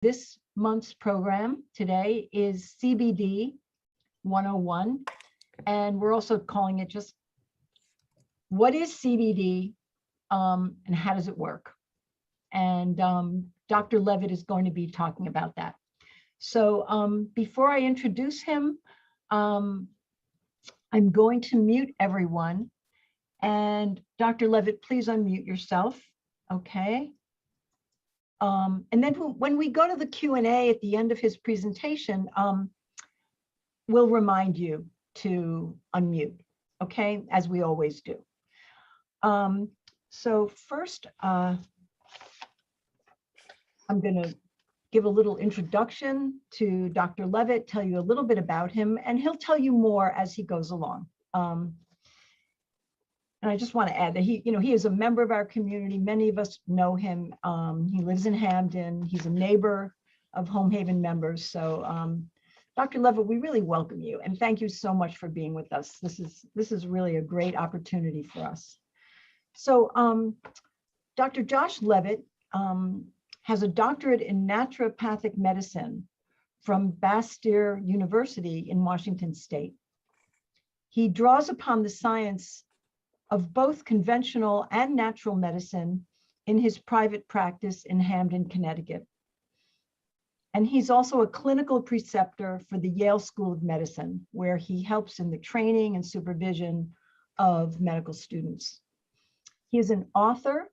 This month's program today is CBD 101, and we're also calling it just what is CBD and how does it work? And Dr. Levitt is going to be talking about that. So before I introduce him, I'm going to mute everyone. And Dr. Levitt, please unmute yourself. Okay. And then when we go to the Q&A at the end of his presentation, we'll remind you to unmute, okay, as we always do. So first, I'm going to give a little introduction to Dr. Levitt, tell you a little bit about him, and he'll tell you more as he goes along. And I just want to add that he is a member of our community. Many of us know him. He lives in Hamden. He's a neighbor of Home Haven members. So Dr. Levitt, we really welcome you and thank you so much for being with us. This is really a great opportunity for us. So Dr. Josh Levitt has a doctorate in naturopathic medicine from Bastyr University in Washington State. He draws upon the science of both conventional and natural medicine in his private practice in Hamden, Connecticut. And he's also a clinical preceptor for the Yale School of Medicine, where he helps in the training and supervision of medical students. He is an author,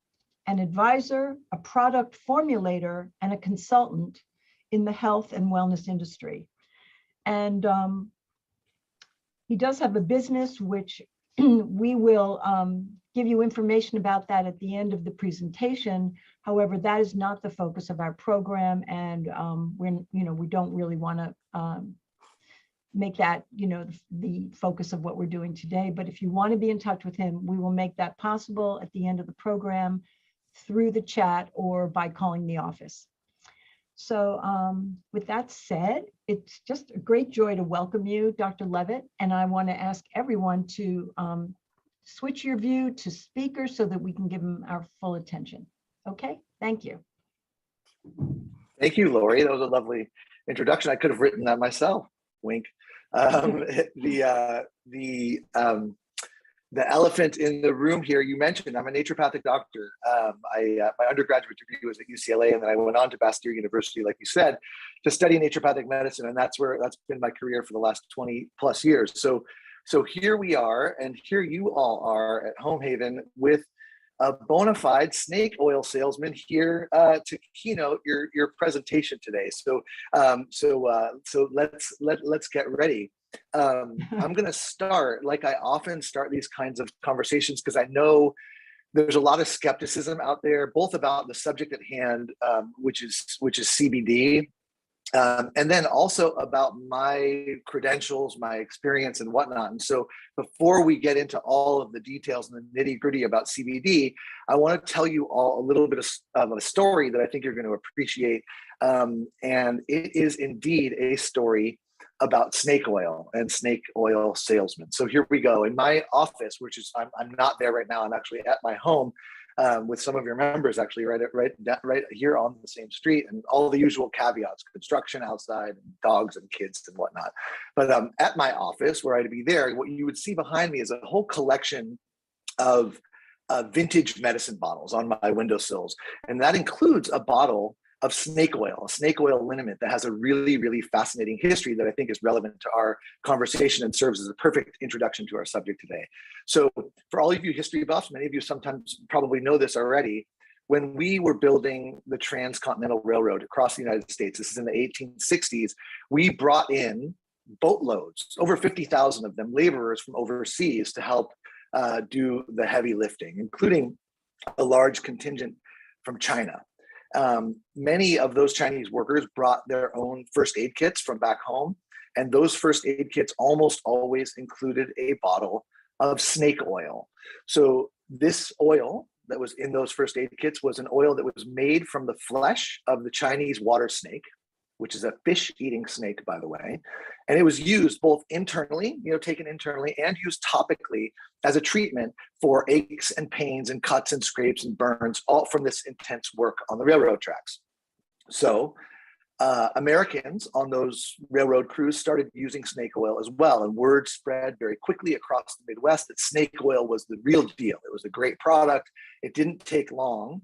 an advisor, a product formulator, and a consultant in the health and wellness industry. And he does have a business which we will give you information about that at the end of the presentation. However, that is not the focus of our program, and we don't really want to make that the focus of what we're doing today. But if you want to be in touch with him, we will make that possible at the end of the program through the chat or by calling the office. So with that said, it's just a great joy to welcome you, Dr. Levitt, and I want to ask everyone to switch your view to speaker so that we can give them our full attention. Okay, thank you. Thank you, Lori. That was a lovely introduction. I could have written that myself, wink. The elephant in the room here, you mentioned, I'm a naturopathic doctor. My undergraduate degree was at UCLA, and then I went on to Bastyr University, like you said, to study naturopathic medicine. And that's been my career for the last 20 plus years. So here we are, and here you all are at Home Haven with a bona fide snake oil salesman here to keynote your presentation today. So let's get ready. I'm going to start like I often start these kinds of conversations, because I know there's a lot of skepticism out there, both about the subject at hand, which is CBD, and then also about my credentials, my experience, and whatnot. And so before we get into all of the details and the nitty-gritty about CBD, I want to tell you all a little bit of a story that I think you're going to appreciate. And it is indeed a story about snake oil and snake oil salesmen. So here we go. In my office, which is, I'm not there right now, I'm actually at my home with some of your members, actually right here on the same street, and all the usual caveats, construction outside, and dogs and kids and whatnot. But at my office, where I'd be there, what you would see behind me is a whole collection of vintage medicine bottles on my windowsills. And that includes a bottle of snake oil liniment that has a really, really fascinating history that I think is relevant to our conversation and serves as a perfect introduction to our subject today. So for all of you history buffs, many of you sometimes probably know this already, when we were building the Transcontinental Railroad across the United States, this is in the 1860s, we brought in boatloads, over 50,000 of them, laborers from overseas to help do the heavy lifting, including a large contingent from China. Many of those Chinese workers brought their own first aid kits from back home, and those first aid kits almost always included a bottle of snake oil. So this oil that was in those first aid kits was an oil that was made from the flesh of the Chinese water snake, which is a fish-eating snake, by the way. And it was used both internally, taken internally, and used topically as a treatment for aches and pains and cuts and scrapes and burns, all from this intense work on the railroad tracks. So Americans on those railroad crews started using snake oil as well. And word spread very quickly across the Midwest that snake oil was the real deal. It was a great product. It didn't take long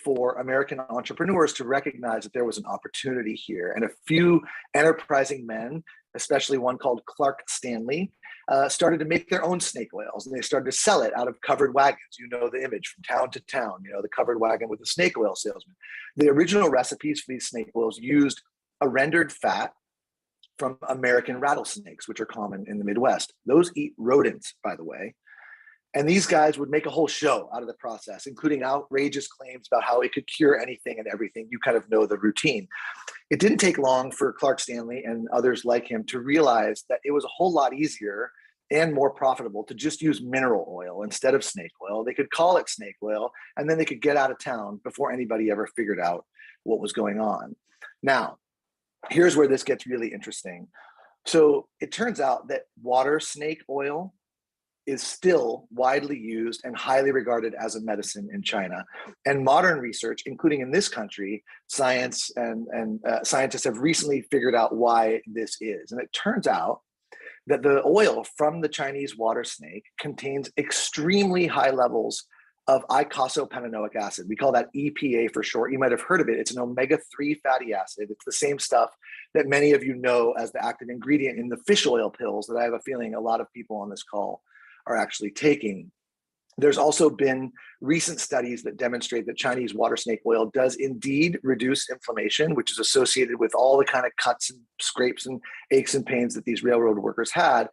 for American entrepreneurs to recognize that there was an opportunity here. And a few enterprising men, especially one called Clark Stanley, started to make their own snake oils, and they started to sell it out of covered wagons. You know the image from town to town, you know, the covered wagon with the snake oil salesman. The original recipes for these snake oils used a rendered fat from American rattlesnakes, which are common in the Midwest. Those eat rodents, by the way. And these guys would make a whole show out of the process, including outrageous claims about how it could cure anything and everything. You kind of know the routine. It didn't take long for Clark Stanley and others like him to realize that it was a whole lot easier and more profitable to just use mineral oil instead of snake oil. They could call it snake oil, and then they could get out of town before anybody ever figured out what was going on. Now, here's where this gets really interesting. So it turns out that water snake oil is still widely used and highly regarded as a medicine in China. And modern research, including in this country, scientists have recently figured out why this is. And it turns out that the oil from the Chinese water snake contains extremely high levels of eicosapentaenoic acid. We call that EPA for short. You might have heard of it. It's an omega-3 fatty acid. It's the same stuff that many of you know as the active ingredient in the fish oil pills that I have a feeling a lot of people on this call are actually taking. There's also been recent studies that demonstrate that Chinese water snake oil does indeed reduce inflammation, which is associated with all the kind of cuts and scrapes and aches and pains that these railroad workers had.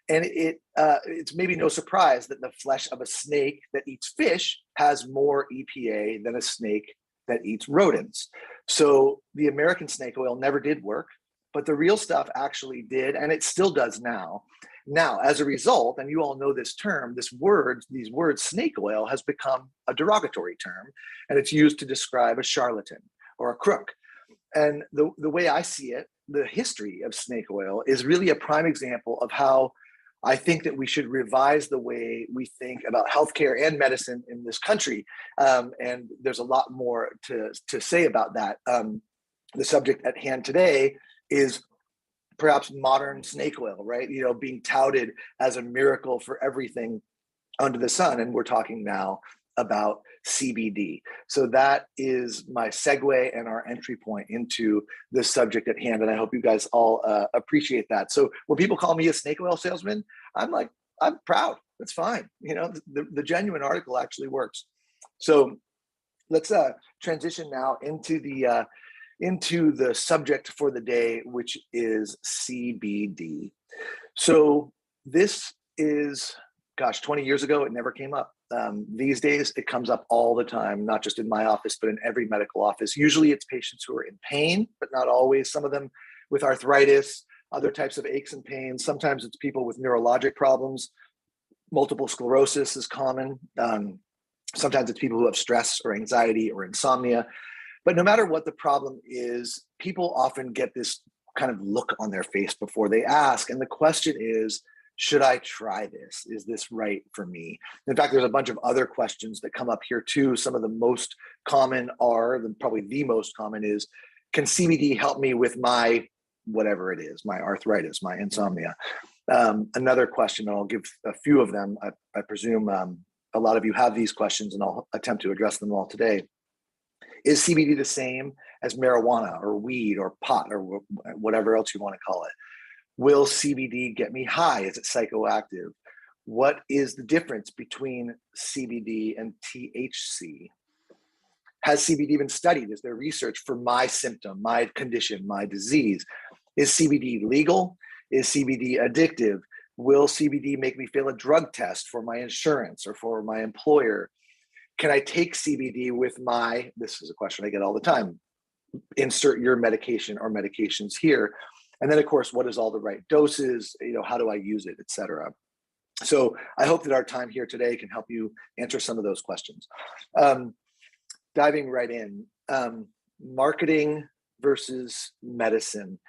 And it's maybe no surprise that the flesh of a snake that eats fish has more EPA than a snake that eats rodents. So the American snake oil never did work, but the real stuff actually did, and it still does now. Now, as a result, and you all know this term, these words, snake oil has become a derogatory term, and it's used to describe a charlatan or a crook. And the way I see it, the history of snake oil is really a prime example of how I think that we should revise the way we think about healthcare and medicine in this country. And there's a lot more to say about that. The subject at hand today is perhaps modern snake oil, right? You know, being touted as a miracle for everything under the sun. And we're talking now about CBD. So that is my segue and our entry point into this subject at hand. And I hope you guys all appreciate that. So when people call me a snake oil salesman, I'm like, I'm proud. That's fine. You know, the genuine article actually works. So let's transition now into the subject for the day, which is CBD. So this is, 20 years ago, it never came up. These days, it comes up all the time, not just in my office, but in every medical office. Usually it's patients who are in pain, but not always. Some of them with arthritis, other types of aches and pains. Sometimes it's people with neurologic problems. Multiple sclerosis is common. Sometimes it's people who have stress or anxiety or insomnia. But no matter what the problem is, people often get this kind of look on their face before they ask. And the question is, should I try this? Is this right for me? In fact, there's a bunch of other questions that come up here too. Some of the most common are, probably the most common is, can CBD help me with my whatever it is, my arthritis, my insomnia? Another question, and I'll give a few of them. I presume a lot of you have these questions, and I'll attempt to address them all today. Is CBD the same as marijuana or weed or pot or whatever else you want to call it? Will CBD get me high? Is it psychoactive? What is the difference between CBD and THC? Has CBD been studied? Is there research for my symptom, my condition, my disease? Is CBD legal? Is CBD addictive? Will CBD make me fail a drug test for my insurance or for my employer? Can I take CBD with this is a question I get all the time, insert your medication or medications here. And then of course, what is all the right doses? You know, how do I use it, et cetera? So I hope that our time here today can help you answer some of those questions. Diving right in, marketing versus medicine.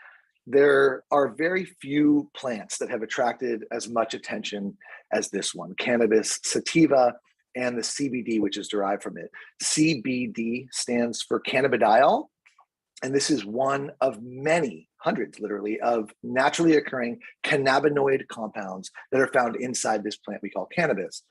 There are very few plants that have attracted as much attention as this one, cannabis sativa, and the CBD, which is derived from it. CBD stands for cannabidiol, And this is one of many, hundreds literally, of naturally occurring cannabinoid compounds that are found inside this plant we call cannabis.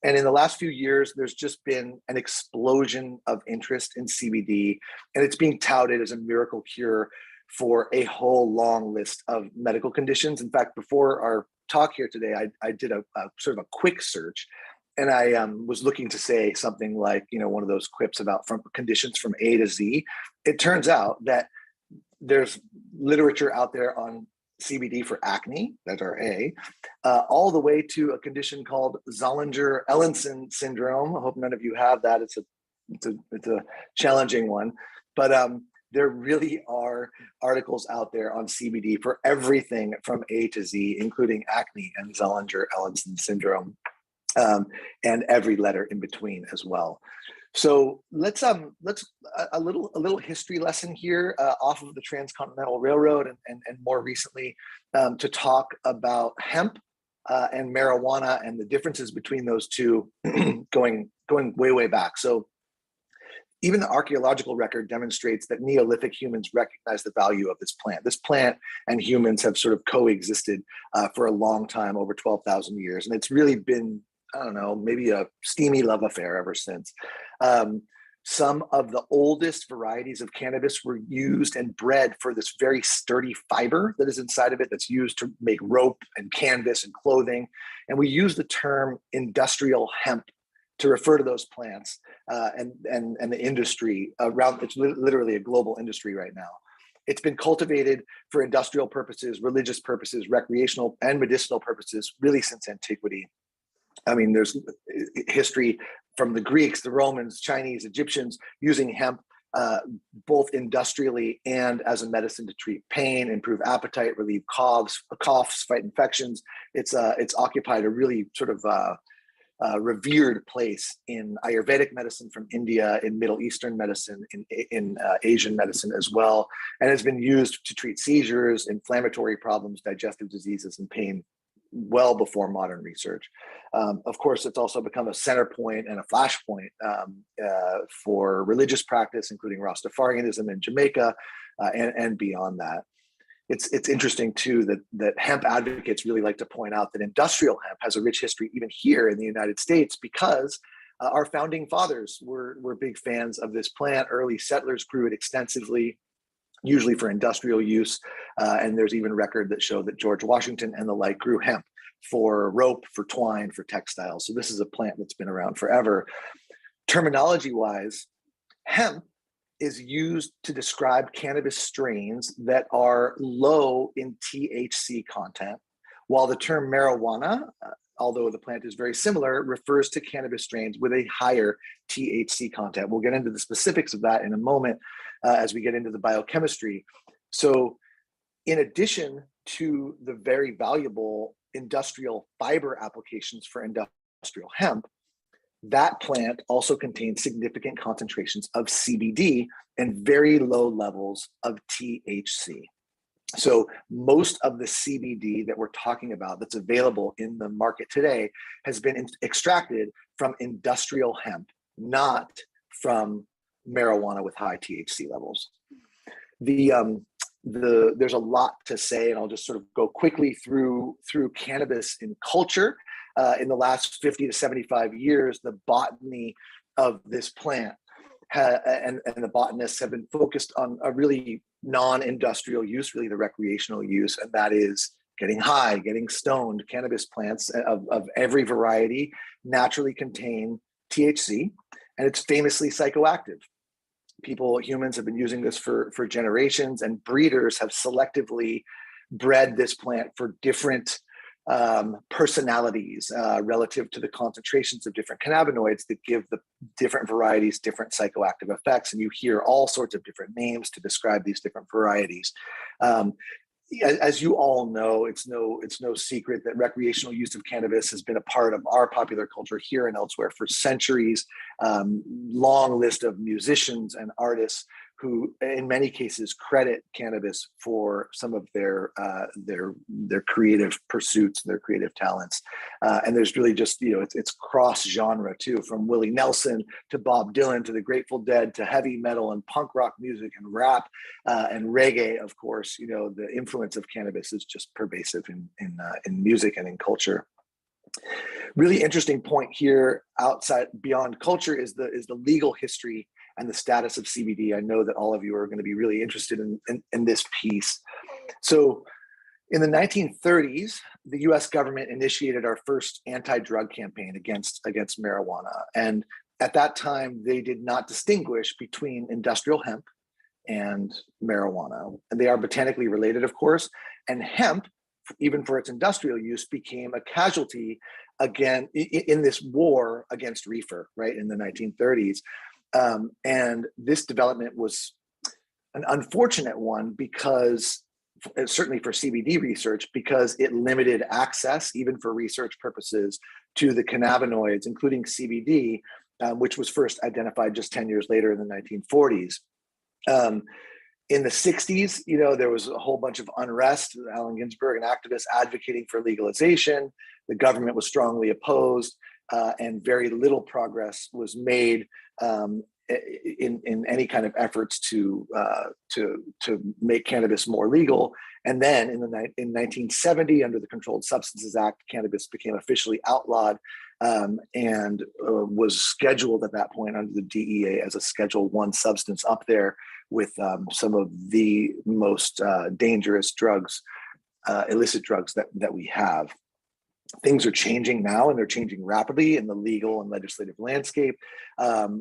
And in the last few years, there's just been an explosion of interest in CBD, and it's being touted as a miracle cure for a whole long list of medical conditions. In fact, before our talk here today, I did a sort of a quick search, and I was looking to say something like, one of those quips about from conditions from A to Z. It turns out that there's literature out there on CBD for acne, that's our A, all the way to a condition called Zollinger-Ellison syndrome. I hope none of you have that. It's a challenging one, but there really are articles out there on CBD for everything from A to Z, including acne and Zollinger-Ellison syndrome, and every letter in between as well. So let's a little history lesson here off of the Transcontinental Railroad and more recently to talk about hemp and marijuana and the differences between those two going way back. So even the archaeological record demonstrates that Neolithic humans recognize the value of this plant. This plant and humans have sort of coexisted for a long time, over 12,000 years, and it's really been, I don't know, maybe a steamy love affair ever since. Some of the oldest varieties of cannabis were used and bred for this very sturdy fiber that is inside of it that's used to make rope and canvas and clothing. And we use the term industrial hemp to refer to those plants and the industry around. It's literally a global industry right now. It's been cultivated for industrial purposes, religious purposes, recreational and medicinal purposes, really since antiquity. I mean, there's history from the Greeks, the Romans, Chinese, Egyptians using hemp both industrially and as a medicine to treat pain, improve appetite, relieve coughs, fight infections. It's occupied a really sort of revered place in Ayurvedic medicine from India, in Middle Eastern medicine, in Asian medicine as well, and has been used to treat seizures, inflammatory problems, digestive diseases, and pain well before modern research. Of course, it's also become a center point and a flashpoint for religious practice, including Rastafarianism in Jamaica and beyond that. It's interesting too that hemp advocates really like to point out that industrial hemp has a rich history even here in the United States because our founding fathers were big fans of this plant. Early settlers grew it extensively, usually for industrial use. And there's even record that show that George Washington and the like grew hemp for rope, for twine, for textiles. So this is a plant that's been around forever. Terminology-wise, hemp is used to describe cannabis strains that are low in THC content, while the term marijuana, although the plant is very similar, refers to cannabis strains with a higher THC content. We'll get into the specifics of that in a moment as we get into the biochemistry. So in addition to the very valuable industrial fiber applications for industrial hemp, that plant also contains significant concentrations of CBD and very low levels of THC. So most of the CBD that we're talking about that's available in the market today has been extracted from industrial hemp, not from marijuana with high THC levels. There's a lot to say, and I'll just sort of go quickly through cannabis in culture. In the last 50 to 75 years, the botany of this plant and the botanists have been focused on a really non-industrial use, really the recreational use, and that is getting high, getting stoned. Cannabis plants of every variety naturally contain THC, and it's famously psychoactive. Humans have been using this for generations, and breeders have selectively bred this plant for different personalities relative to the concentrations of different cannabinoids that give the different varieties different psychoactive effects. And you hear all sorts of different names to describe these different varieties. As you all know, it's no secret that recreational use of cannabis has been a part of our popular culture here and elsewhere for centuries. Long list of musicians and artists who in many cases credit cannabis for some of their creative pursuits, their creative talents. And there's really just, it's cross genre too, from Willie Nelson to Bob Dylan to the Grateful Dead to heavy metal and punk rock music and rap and reggae. Of course, the influence of cannabis is just pervasive in music and in culture. Really interesting point here outside beyond culture is the legal history and the status of CBD. I know that all of you are going to be really interested in this piece. So in the 1930s, the US government initiated our first anti-drug campaign against marijuana. And at that time, they did not distinguish between industrial hemp and marijuana. And they are botanically related, of course. And hemp, even for its industrial use, became a casualty again in this war against reefer, right, in the 1930s. And this development was an unfortunate one because, certainly for CBD research, because it limited access, even for research purposes, to the cannabinoids, including CBD, which was first identified just 10 years later in the 1940s. In the 60s, there was a whole bunch of unrest, Allen Ginsberg and activists advocating for legalization. The government was strongly opposed, and very little progress was made in any kind of efforts to make cannabis more legal. And then in 1970, under the Controlled Substances Act, cannabis became officially outlawed and was scheduled at that point under the DEA as a Schedule I substance, up there with some of the most dangerous drugs, illicit drugs that we have. Things are changing now, and they're changing rapidly in the legal and legislative landscape,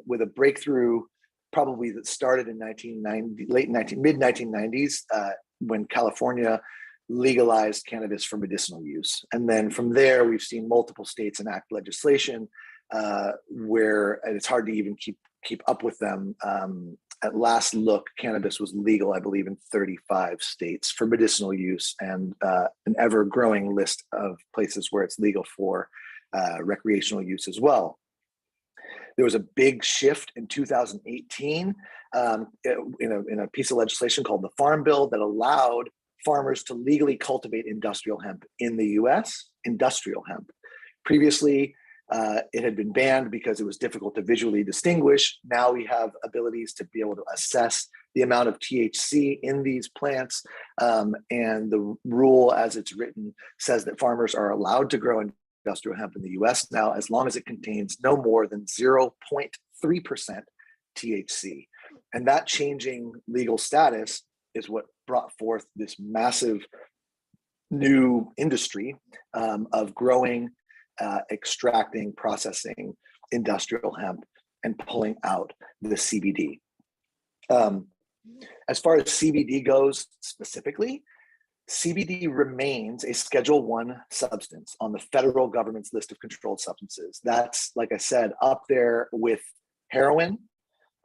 with a breakthrough probably that started in mid-1990s when California legalized cannabis for medicinal use. And then from there, we've seen multiple states enact legislation where, and it's hard to even keep up with them. At last look, cannabis was legal, I believe, in 35 states for medicinal use, and an ever-growing list of places where it's legal for recreational use as well. There was a big shift in 2018 in a piece of legislation called the Farm Bill that allowed farmers to legally cultivate industrial hemp in the US, industrial hemp. Previously, it had been banned because it was difficult to visually distinguish. Now we have abilities to be able to assess the amount of THC in these plants. And the rule as it's written says that farmers are allowed to grow industrial hemp in the US now, as long as it contains no more than 0.3% THC. And that changing legal status is what brought forth this massive new industry of growing, extracting, processing industrial hemp and pulling out the CBD. As far as CBD goes specifically, CBD remains a Schedule I substance on the federal government's list of controlled substances. That's, like I said, up there with heroin,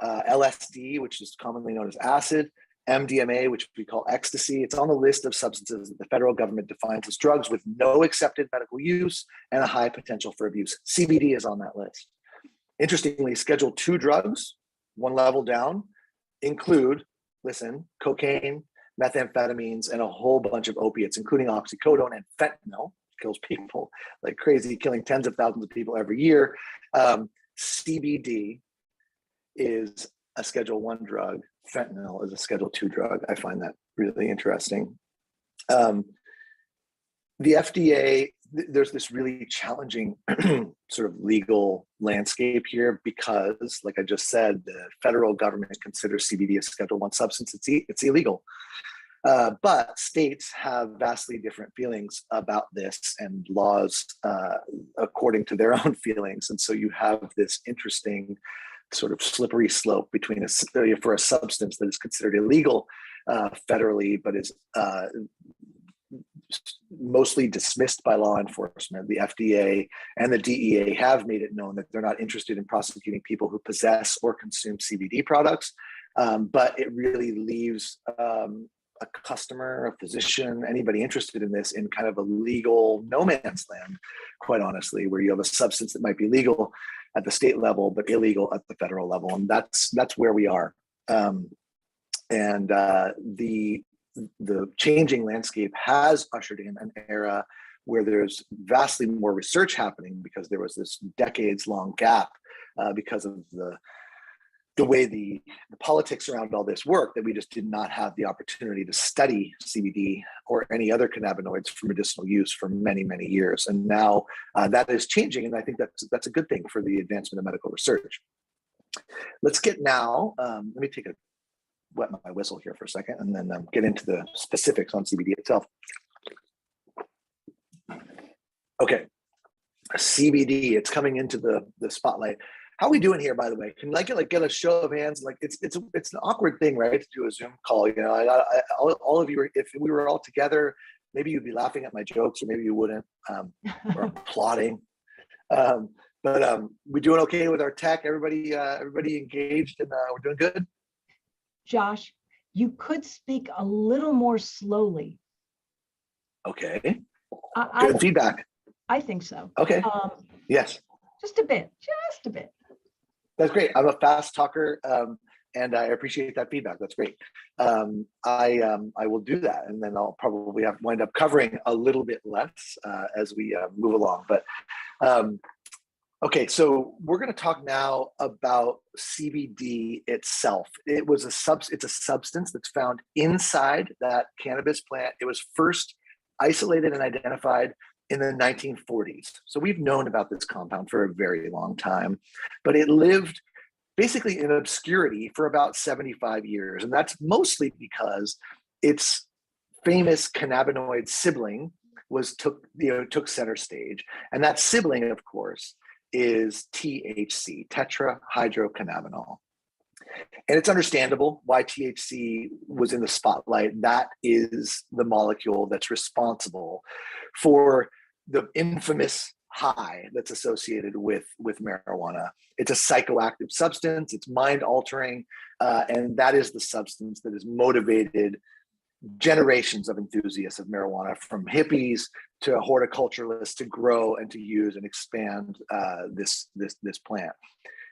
LSD, which is commonly known as acid, MDMA, which we call ecstasy. It's on the list of substances that the federal government defines as drugs with no accepted medical use and a high potential for abuse. CBD is on that list. Interestingly, Schedule II drugs, one level down, include, listen, cocaine, methamphetamines, and a whole bunch of opiates, including oxycodone and fentanyl, kills people like crazy, killing tens of thousands of people every year. CBD is a Schedule I drug. Fentanyl is a Schedule II drug. I find that really interesting. The FDA, there's this really challenging sort of legal landscape here because, like I just said, the federal government considers CBD a Schedule I substance. It's illegal. But states have vastly different feelings about this and laws according to their own feelings. And so you have this interesting sort of slippery slope between for a substance that is considered illegal federally, but is mostly dismissed by law enforcement. The FDA and the DEA have made it known that they're not interested in prosecuting people who possess or consume CBD products, but it really leaves a customer, a physician, anybody interested in this in kind of a legal no man's land, quite honestly, where you have a substance that might be legal at the state level, but illegal at the federal level. And that's where we are. And the changing landscape has ushered in an era where there's vastly more research happening, because there was this decades-long gap because of the way the politics around all this work, that we just did not have the opportunity to study CBD or any other cannabinoids for medicinal use for many, many years. And now that is changing, and I think that's a good thing for the advancement of medical research. Let's get now, let me wet my whistle here for a second, and then get into the specifics on CBD itself. Okay, CBD, it's coming into the spotlight. How are we doing here, by the way? Can I get a show of hands? Like it's an awkward thing, right, to do a Zoom call. You know, all of you, if we were all together, maybe you'd be laughing at my jokes, or maybe you wouldn't, or applauding. But we're doing okay with our tech. Everybody engaged, and we're doing good. Josh, you could speak a little more slowly. Okay. Good feedback. I think so. Okay. Yes. Just a bit. That's great. I'm a fast talker, and I appreciate that feedback. That's great. I will do that, and then I'll probably wind up covering a little bit less as we move along. But okay, so we're going to talk now about CBD itself. It's a substance that's found inside that cannabis plant. It was first isolated and identified in the 1940s. So we've known about this compound for a very long time, but it lived basically in obscurity for about 75 years. And that's mostly because its famous cannabinoid sibling took center stage. And that sibling, of course, is THC, tetrahydrocannabinol. And it's understandable why THC was in the spotlight. That is the molecule that's responsible for the infamous high that's associated with marijuana. It's a psychoactive substance, it's mind altering, and that is the substance that has motivated generations of enthusiasts of marijuana, from hippies to horticulturalists, to grow and to use and expand this plant.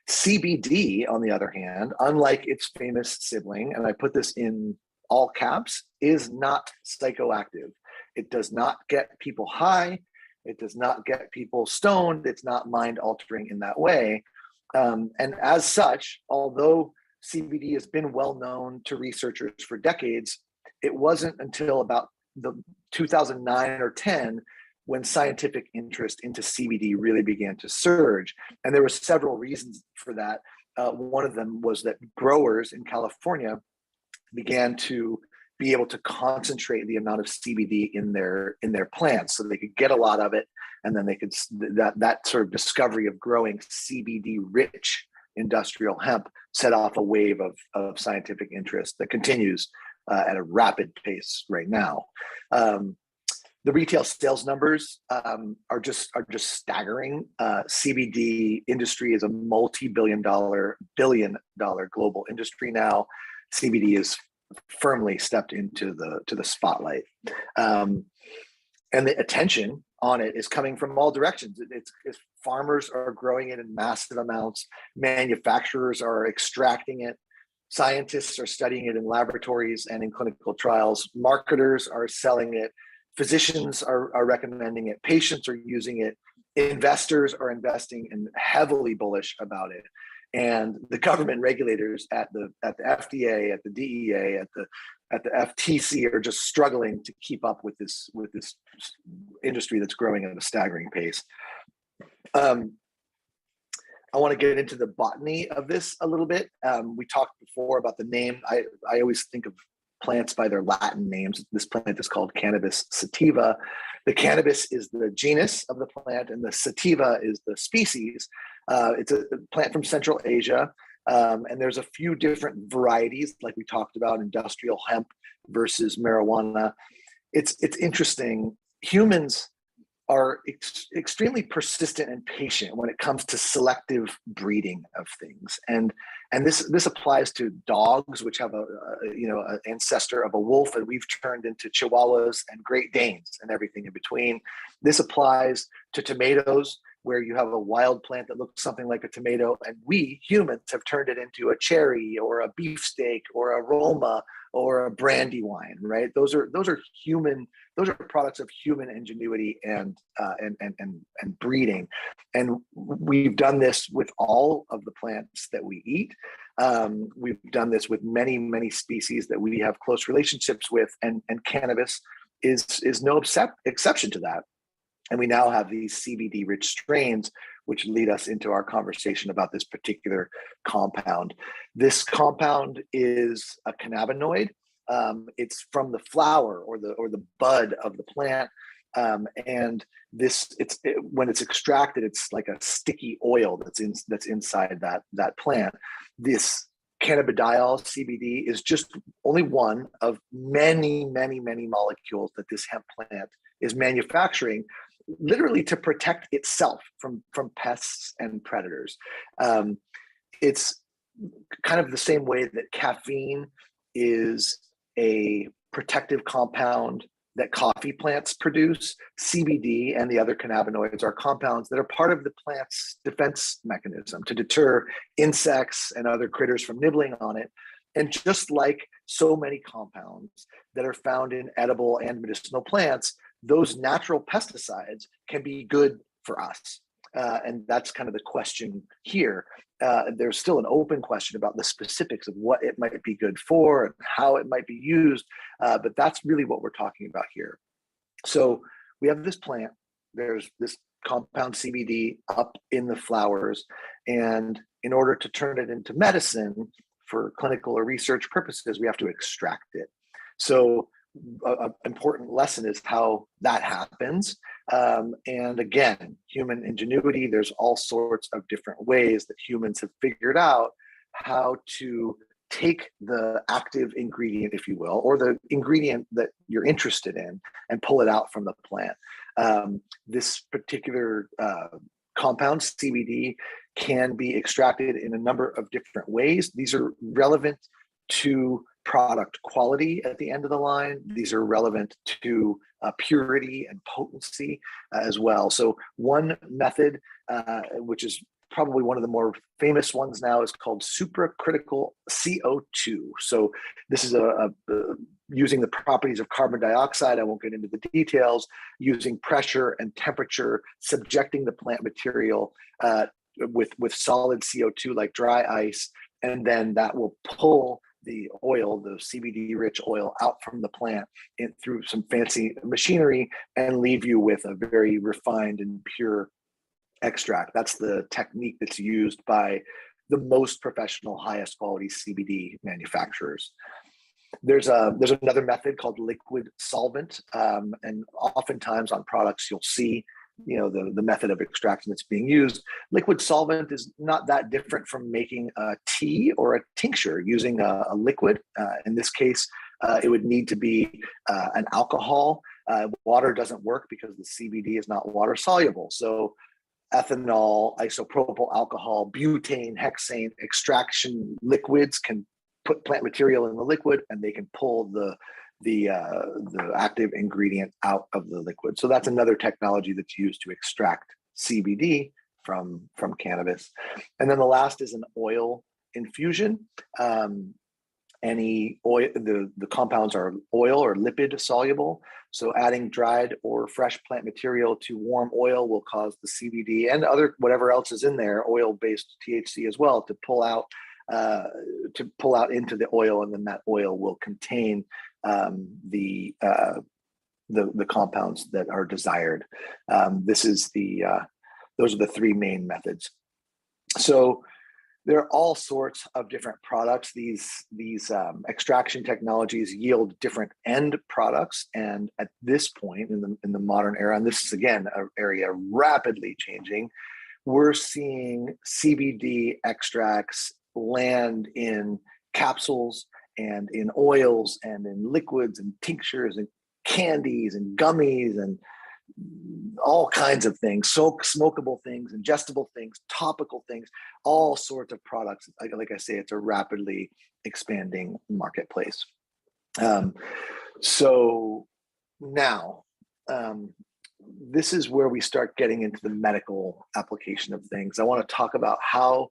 CBD, on the other hand, unlike its famous sibling, and I put this in all caps, is not psychoactive. It does not get people high. It does not get people stoned. It's not mind altering in that way. And as such, although CBD has been well known to researchers for decades, it wasn't until about the 2009 or 10 when scientific interest into CBD really began to surge. And there were several reasons for that. One of them was that growers in California began to be able to concentrate the amount of CBD in their plants, so they could get a lot of it, and then they could that sort of discovery of growing CBD rich industrial hemp set off a wave of scientific interest that continues at a rapid pace right now. The retail sales numbers are just staggering. CBD industry is a billion dollar global industry now. CBD is firmly stepped into the spotlight, and the attention on it is coming from all directions. It's farmers are growing it in massive amounts. Manufacturers are extracting it. Scientists are studying it in laboratories and in clinical trials. Marketers are selling it. Physicians are recommending it. Patients are using it. Investors are investing and heavily bullish about it. And the government regulators at the FDA, at the DEA, at the FTC are just struggling to keep up with this industry that's growing at a staggering pace. I want to get into the botany of this a little bit. We talked before about the name. I always think of plants by their Latin names. This plant is called Cannabis sativa. The cannabis is the genus of the plant, and the sativa is the species. It's a plant from Central Asia, and there's a few different varieties, like we talked about, industrial hemp versus marijuana. It's interesting. Humans are extremely persistent and patient when it comes to selective breeding of things, and this applies to dogs, which have an ancestor of a wolf, and we've turned into Chihuahuas and Great Danes and everything in between. This applies to tomatoes. where you have a wild plant that looks something like a tomato, and we humans have turned it into a cherry or a beefsteak or a Roma or a brandy wine, right? Those are human. Those are products of human ingenuity and breeding, and we've done this with all of the plants that we eat. We've done this with many species that we have close relationships with, and cannabis is no exception to that. And we now have these CBD rich strains, which lead us into our conversation about this particular compound. This compound is a cannabinoid. It's from the flower or the bud of the plant. And when it's extracted, it's like a sticky oil that's inside that plant. This cannabidiol CBD is just only one of many molecules that this hemp plant is manufacturing, literally to protect itself from pests and predators. It's kind of the same way that caffeine is a protective compound that coffee plants produce. CBD and the other cannabinoids are compounds that are part of the plant's defense mechanism to deter insects and other critters from nibbling on it. And just like so many compounds that are found in edible and medicinal plants, those natural pesticides can be good for us. And that's kind of the question here. There's still an open question about the specifics of what it might be good for and how it might be used, but that's really what we're talking about here. So we have this plant, there's this compound CBD up in the flowers, and in order to turn it into medicine for clinical or research purposes, we have to extract it. So an important lesson is how that happens. And again, human ingenuity, there's all sorts of different ways that humans have figured out how to take the active ingredient, if you will, or the ingredient that you're interested in and pull it out from the plant. This particular compound, CBD, can be extracted in a number of different ways. These are relevant to product quality at the end of the line. These are relevant to purity and potency as well. So one method, which is probably one of the more famous ones now, is called supracritical CO2. So this is using the properties of carbon dioxide. I won't get into the details. Using pressure and temperature, subjecting the plant material with solid CO2 like dry ice, and then that will pull the oil, the CBD rich oil, out from the plant through some fancy machinery and leave you with a very refined and pure extract. That's the technique that's used by the most professional, highest quality CBD manufacturers. There's another method called liquid solvent, and oftentimes on products you'll see the method of extraction that's being used. Liquid solvent is not that different from making a tea or a tincture using a liquid. In this case, it would need to be an alcohol. Water doesn't work because the CBD is not water soluble. So ethanol, isopropyl alcohol, butane, hexane extraction liquids can put plant material in the liquid, and they can pull the active ingredient out of the liquid. So that's another technology that's used to extract CBD from cannabis. And then the last is an oil infusion. Any oil, the compounds are oil or lipid soluble. So adding dried or fresh plant material to warm oil will cause the CBD and whatever else is in there, oil-based THC as well, to pull out into the oil, and then that oil will contain the compounds that are desired. Those are the three main methods. So there are all sorts of different products. These extraction technologies yield different end products, and at this point in the modern era, and this is again an area rapidly changing, we're seeing CBD extracts land in capsules and in oils and in liquids and tinctures and candies and gummies and all kinds of things, smokable things, ingestible things, topical things, all sorts of products. Like I say, it's a rapidly expanding marketplace. So now, this is where we start getting into the medical application of things. I want to talk about how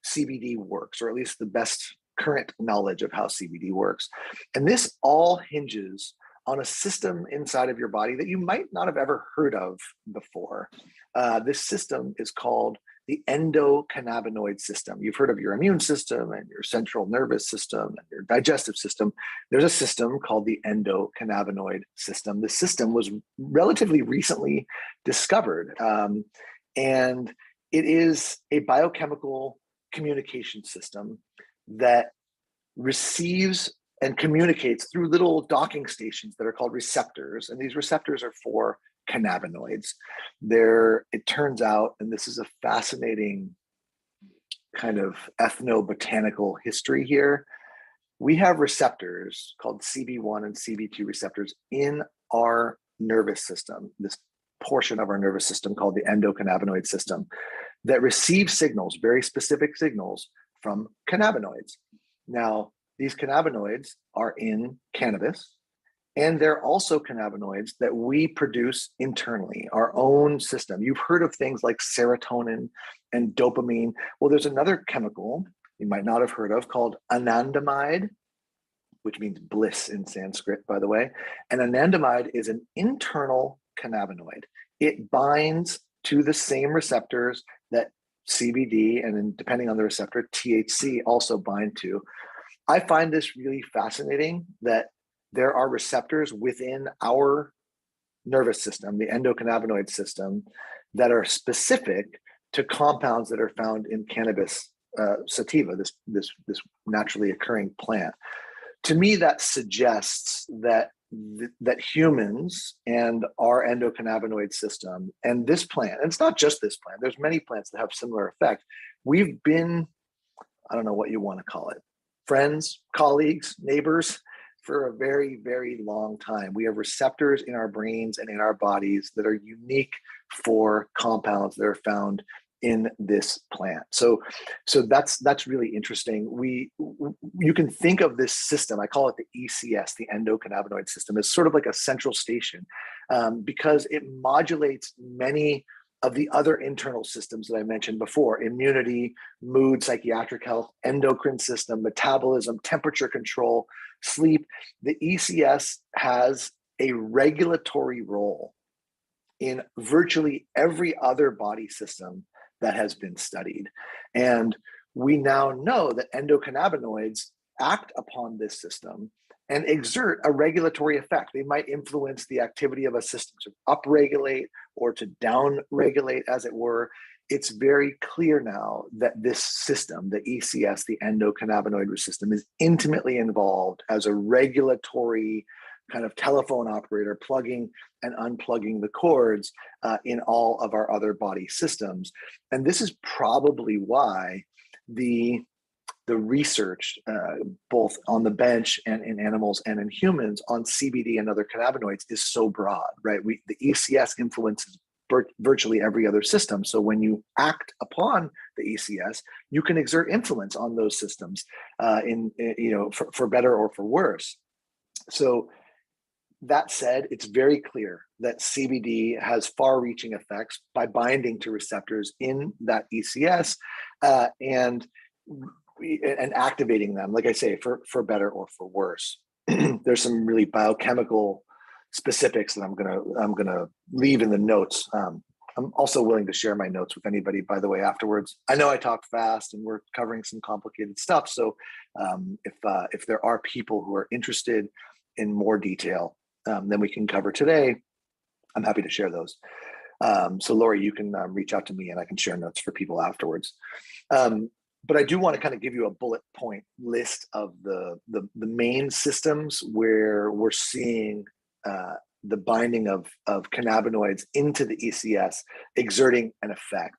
CBD works, or at least the best current knowledge of how CBD works. And this all hinges on a system inside of your body that you might not have ever heard of before. This system is called the endocannabinoid system. You've heard of your immune system and your central nervous system and your digestive system. There's a system called the endocannabinoid system. This system was relatively recently discovered, and it is a biochemical communication system that receives and communicates through little docking stations that are called receptors. And these receptors are for cannabinoids. It turns out, and this is a fascinating kind of ethnobotanical history here, we have receptors called CB1 and CB2 receptors in our nervous system, this portion of our nervous system called the endocannabinoid system, that receive signals, very specific signals from cannabinoids. Now, these cannabinoids are in cannabis, and they're also cannabinoids that we produce internally, our own system. You've heard of things like serotonin and dopamine. Well, there's another chemical you might not have heard of called anandamide, which means bliss in Sanskrit, by the way. And anandamide is an internal cannabinoid. It binds to the same receptors that CBD, and then depending on the receptor, THC also bind to. I find this really fascinating that there are receptors within our nervous system, the endocannabinoid system, that are specific to compounds that are found in cannabis sativa, this naturally occurring plant. To me, that suggests that humans and our endocannabinoid system and this plant, and it's not just this plant, there's many plants that have similar effect. We've been, I don't know what you want to call it, friends, colleagues, neighbors, for a very, very long time. We have receptors in our brains and in our bodies that are unique for compounds that are found in this plant. So that's really interesting. You can think of this system, I call it the ECS, the endocannabinoid system, as sort of like a central station, because it modulates many of the other internal systems that I mentioned before: immunity, mood, psychiatric health, endocrine system, metabolism, temperature control, sleep. The ECS has a regulatory role in virtually every other body system that has been studied. And we now know that endocannabinoids act upon this system and exert a regulatory effect. They might influence the activity of a system to upregulate or to downregulate, as it were. It's very clear now that this system, the ECS, the endocannabinoid system, is intimately involved as a regulatory kind of telephone operator, plugging and unplugging the cords in all of our other body systems. And this is probably why the research, both on the bench and in animals and in humans, on CBD and other cannabinoids is so broad, right? The ECS influences virtually every other system. So when you act upon the ECS, you can exert influence on those systems for better or for worse. So that said, it's very clear that CBD has far-reaching effects by binding to receptors in that ECS and activating them, like I say, for better or for worse. There's some really biochemical specifics that I'm gonna leave in the notes. I'm also willing to share my notes with anybody, by the way, afterwards. I know I talk fast and we're covering some complicated stuff. So if there are people who are interested in more detail than we can cover today, I'm happy to share those. So Lori, you can reach out to me and I can share notes for people afterwards. But I do want to kind of give you a bullet point list of the main systems where we're seeing the binding of cannabinoids into the ECS exerting an effect.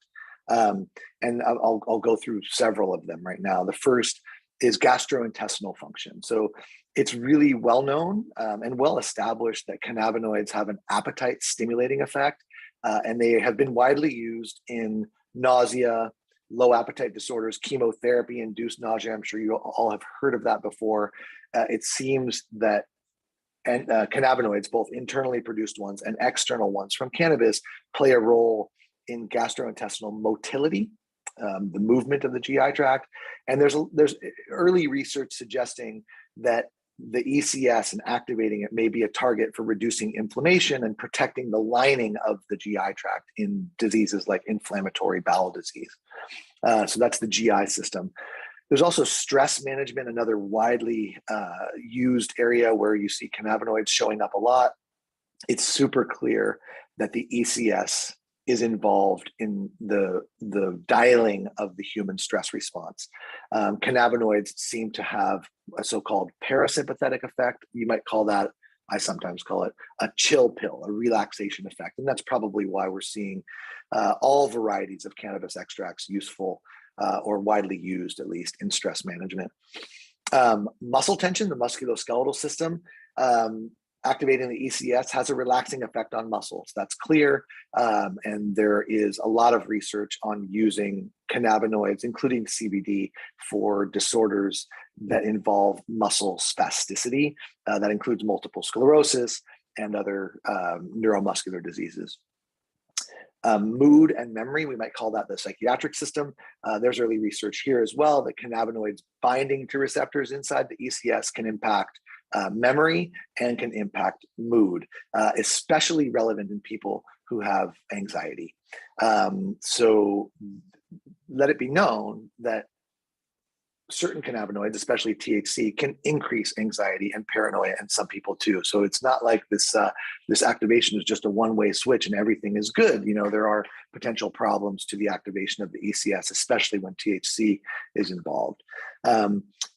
And I'll go through several of them right now. The first is gastrointestinal function. So it's really well known and well established that cannabinoids have an appetite stimulating effect, and they have been widely used in nausea, low appetite disorders, chemotherapy-induced nausea. I'm sure you all have heard of that before. It seems that and cannabinoids, both internally produced ones and external ones from cannabis, play a role in gastrointestinal motility, the movement of the GI tract. And there's early research suggesting that the ECS and activating it may be a target for reducing inflammation and protecting the lining of the GI tract in diseases like inflammatory bowel disease. So that's the GI system. There's also stress management, another widely used area where you see cannabinoids showing up a lot. It's super clear that the ECS is involved in the dialing of the human stress response. Cannabinoids seem to have a so-called parasympathetic effect. You might call that, I sometimes call it, a chill pill, a relaxation effect. And that's probably why we're seeing all varieties of cannabis extracts useful or widely used, at least, in stress management. Muscle tension, the musculoskeletal system, activating the ECS has a relaxing effect on muscles. That's clear. And there is a lot of research on using cannabinoids, including CBD, for disorders that involve muscle spasticity. That includes multiple sclerosis and other neuromuscular diseases. Mood and memory, we might call that the psychiatric system. There's early research here as well that cannabinoids binding to receptors inside the ECS can impact memory and can impact mood, especially relevant in people who have anxiety. So let it be known that certain cannabinoids, especially THC, can increase anxiety and paranoia in some people too. So it's not like this activation is just a one-way switch and everything is good. You know, there are potential problems to the activation of the ECS, especially when THC is involved.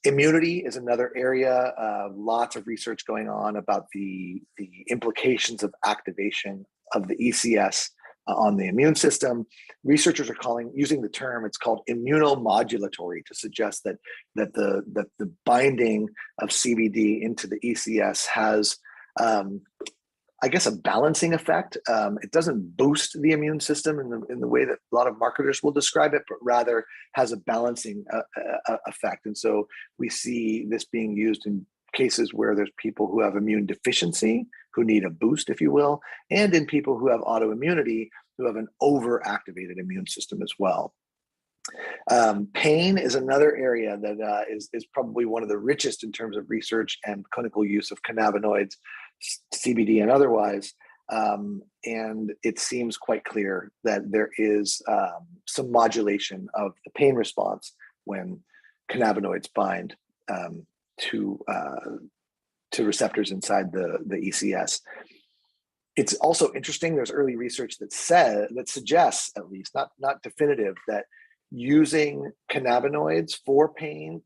Immunity is another area. Lots of research going on about the implications of activation of the ECS on the immune system. Researchers are using the term, it's called immunomodulatory, to suggest that the binding of CBD into the ECS has, I guess, a balancing effect. It doesn't boost the immune system in the way that a lot of marketers will describe it, but rather has a balancing effect. And so we see this being used in cases where there's people who have immune deficiency, who need a boost, if you will, and in people who have autoimmunity, who have an overactivated immune system as well. Pain is another area that is probably one of the richest in terms of research and clinical use of cannabinoids, CBD and otherwise. And it seems quite clear that there is some modulation of the pain response when cannabinoids bind to receptors inside the ECS. It's also interesting. There's early research that suggests, at least not definitive, that using cannabinoids for pain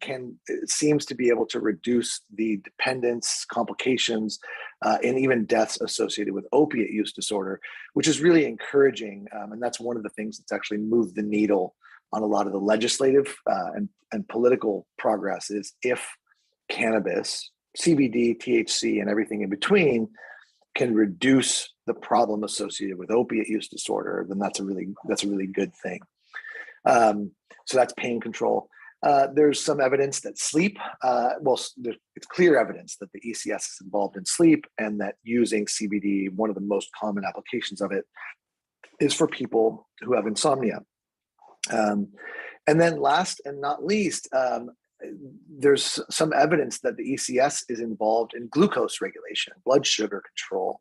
seems to be able to reduce the dependence, complications, and even deaths associated with opiate use disorder, which is really encouraging. And that's one of the things that's actually moved the needle on a lot of the legislative and political progress, is if cannabis, CBD, THC, and everything in between can reduce the problem associated with opiate use disorder, then that's a really good thing. So that's pain control. There's some evidence that sleep, it's clear evidence that the ECS is involved in sleep, and that using CBD, one of the most common applications of it, is for people who have insomnia. And then last and not least, there's some evidence that the ECS is involved in glucose regulation, blood sugar control.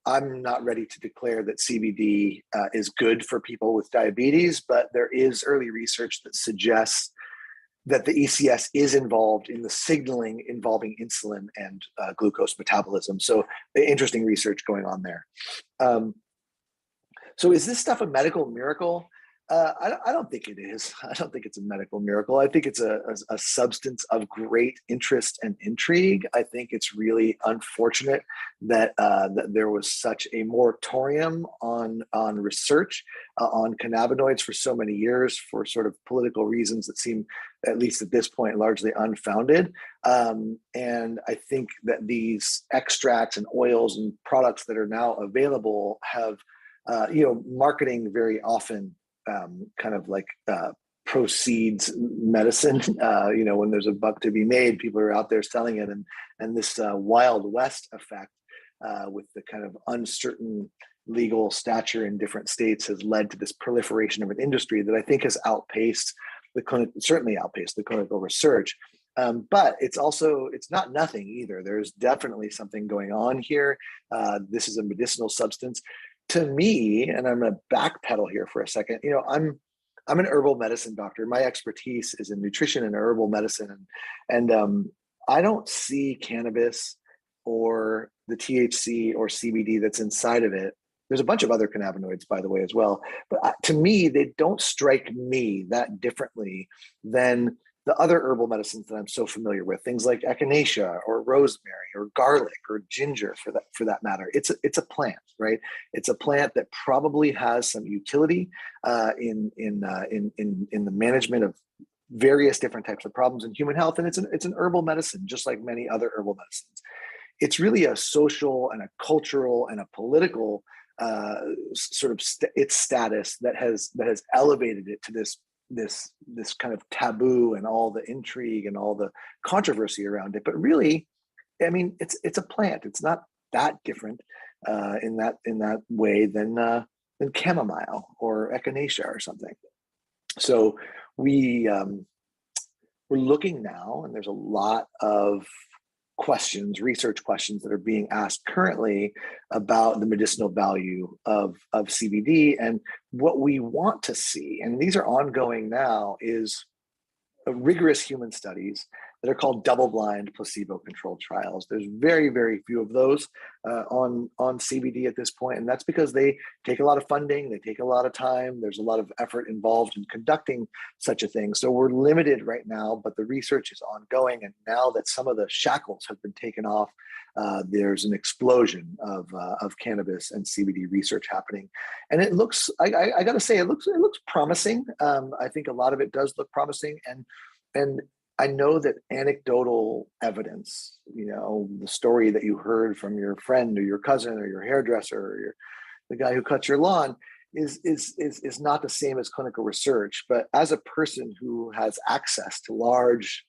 I'm not ready to declare that CBD is good for people with diabetes, but there is early research that suggests that the ECS is involved in the signaling involving insulin and glucose metabolism. So interesting research going on there. So is this stuff a medical miracle? I don't think it is. I don't think it's a medical miracle. I think it's a substance of great interest and intrigue. I think it's really unfortunate that there was such a moratorium on research on cannabinoids for so many years for sort of political reasons that seem, at least at this point, largely unfounded. And I think that these extracts and oils and products that are now available have, marketing very often kind of like proceeds medicine. When there's a buck to be made, people are out there selling it, and this Wild West effect with the kind of uncertain legal stature in different states has led to this proliferation of an industry that I think has certainly outpaced the clinical research. But it's not nothing either. There's definitely something going on here. This is a medicinal substance. To me, and I'm going to backpedal here for a second, I'm an herbal medicine doctor. My expertise is in nutrition and herbal medicine. And I don't see cannabis or the THC or CBD that's inside of it. There's a bunch of other cannabinoids, by the way, as well. But to me, they don't strike me that differently than the other herbal medicines that I'm so familiar with, things like echinacea or rosemary or garlic or ginger, for that matter. It's a plant, right? It's a plant that probably has some utility in the management of various different types of problems in human health, and it's an herbal medicine, just like many other herbal medicines. It's really a social and a cultural and a political sort of its status that has elevated it to this kind of taboo and all the intrigue and all the controversy around it. But really, I mean, it's a plant. It's not that different in that way than chamomile or echinacea or something. So we're looking now, and there's a lot of research questions that are being asked currently about the medicinal value of CBD. And what we want to see, and these are ongoing now, is rigorous human studies that are called double-blind placebo-controlled trials. There's very, very few of those on CBD at this point, and that's because they take a lot of funding, they take a lot of time, there's a lot of effort involved in conducting such a thing. So we're limited right now, but the research is ongoing, and now that some of the shackles have been taken off, there's an explosion of cannabis and CBD research happening, and it looks, I got to say, it looks promising. I think a lot of it does look promising, and I know that anecdotal evidence, the story that you heard from your friend or your cousin or your hairdresser or the guy who cuts your lawn is not the same as clinical research. But as a person who has access to large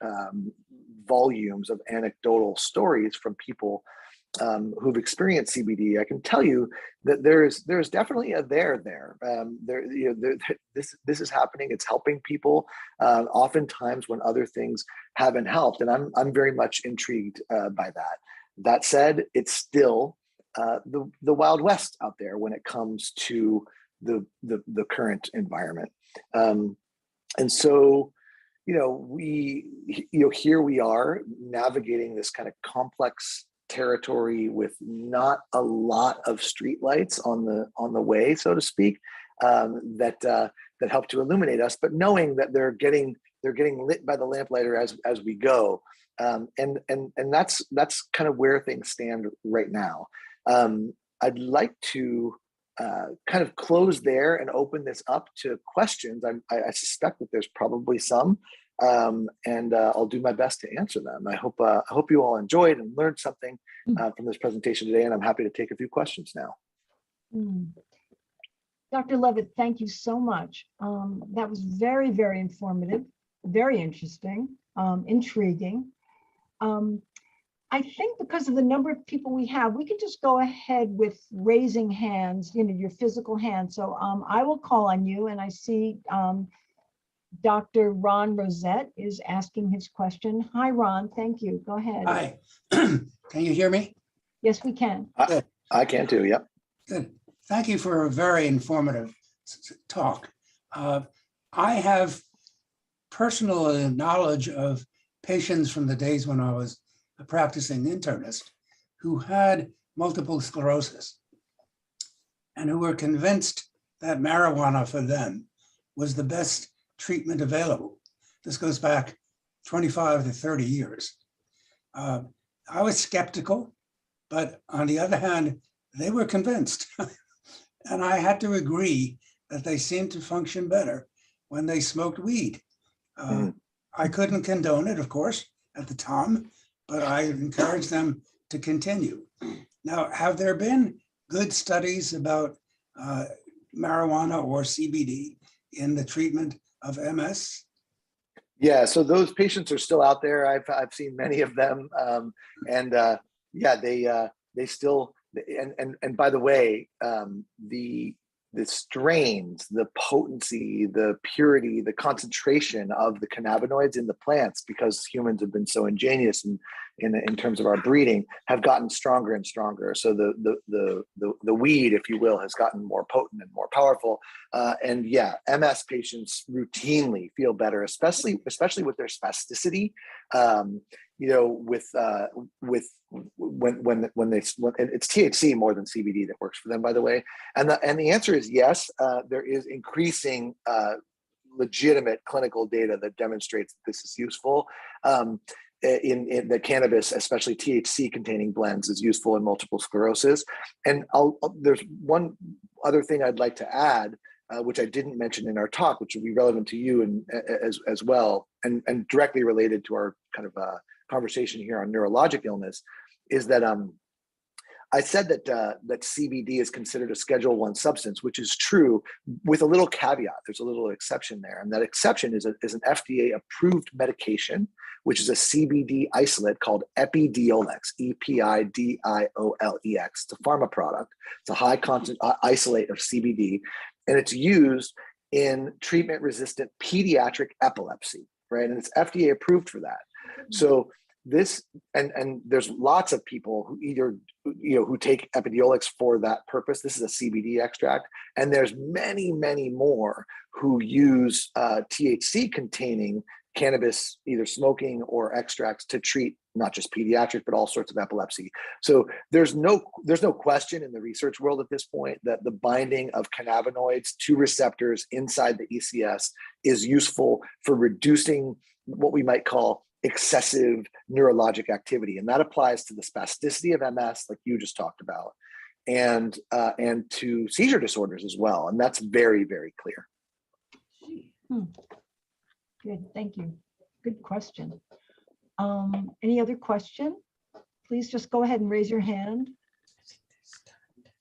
volumes of anecdotal stories from people who've experienced CBD, I can tell you that there's definitely a there. This is happening. It's helping people oftentimes when other things haven't helped, and I'm very much intrigued by that. That said, it's still the Wild West out there when it comes to the current environment, and so here we are navigating this kind of complex territory with not a lot of streetlights on the way, so to speak, that help to illuminate us, but knowing that they're getting lit by the lamplighter as we go, and that's kind of where things stand right now. I'd like to kind of close there and open this up to questions. I suspect that there's probably some. And I'll do my best to answer them. I hope you all enjoyed and learned something from this presentation today, and I'm happy to take a few questions now. Dr. Levitt, thank you so much. That was very, very informative, very interesting, intriguing. I think because of the number of people we have, we can just go ahead with raising hands, your physical hands. So I will call on you, and I see Dr. Ron Rosette is asking his question. Hi, Ron. Thank you. Go ahead. Hi. Can you hear me? Yes, we can. I can too. Yep. Good. Thank you for a very informative talk. I have personal knowledge of patients from the days when I was a practicing internist who had multiple sclerosis and who were convinced that marijuana for them was the best treatment available. This goes back 25 to 30 years. I was skeptical, but on the other hand, they were convinced. And I had to agree that they seemed to function better when they smoked weed. I couldn't condone it, of course, at the time, but I encouraged them to continue. Now, have there been good studies about marijuana or CBD in the treatment of MS? Yeah, so those patients are still out there. I've seen many of them, and yeah, they still and by the way, the strains, the potency, the purity, the concentration of the cannabinoids in the plants, because humans have been so ingenious in terms of our breeding, have gotten stronger and stronger. So the weed, if you will, has gotten more potent and more powerful. And yeah, MS patients routinely feel better, especially with their spasticity. You know, with when it's THC more than CBD that works for them, by the way. And the answer is yes. There is increasing legitimate clinical data that demonstrates that this is useful. In the cannabis, especially THC containing blends, is useful in multiple sclerosis. And there's one other thing I'd like to add, which I didn't mention in our talk, which will be relevant to you and as well, and directly related to our kind of conversation here on neurologic illness, is that I said that CBD is considered a Schedule I substance, which is true, with a little caveat. There's a little exception there, and that exception is an FDA-approved medication, which is a CBD isolate called Epidiolex, Epidiolex. It's a pharma product. It's a high content isolate of CBD, and it's used in treatment-resistant pediatric epilepsy, right? And it's FDA approved for that. So this, and there's lots of people who either, who take Epidiolex for that purpose. This is a CBD extract. And there's many, many more who use THC containing cannabis, either smoking or extracts, to treat not just pediatric, but all sorts of epilepsy. So there's no question in the research world at this point that the binding of cannabinoids to receptors inside the ECS is useful for reducing what we might call excessive neurologic activity. And that applies to the spasticity of MS, like you just talked about, and to seizure disorders as well. And that's very, very clear. Good, thank you. Good question. Any other question? Please just go ahead and raise your hand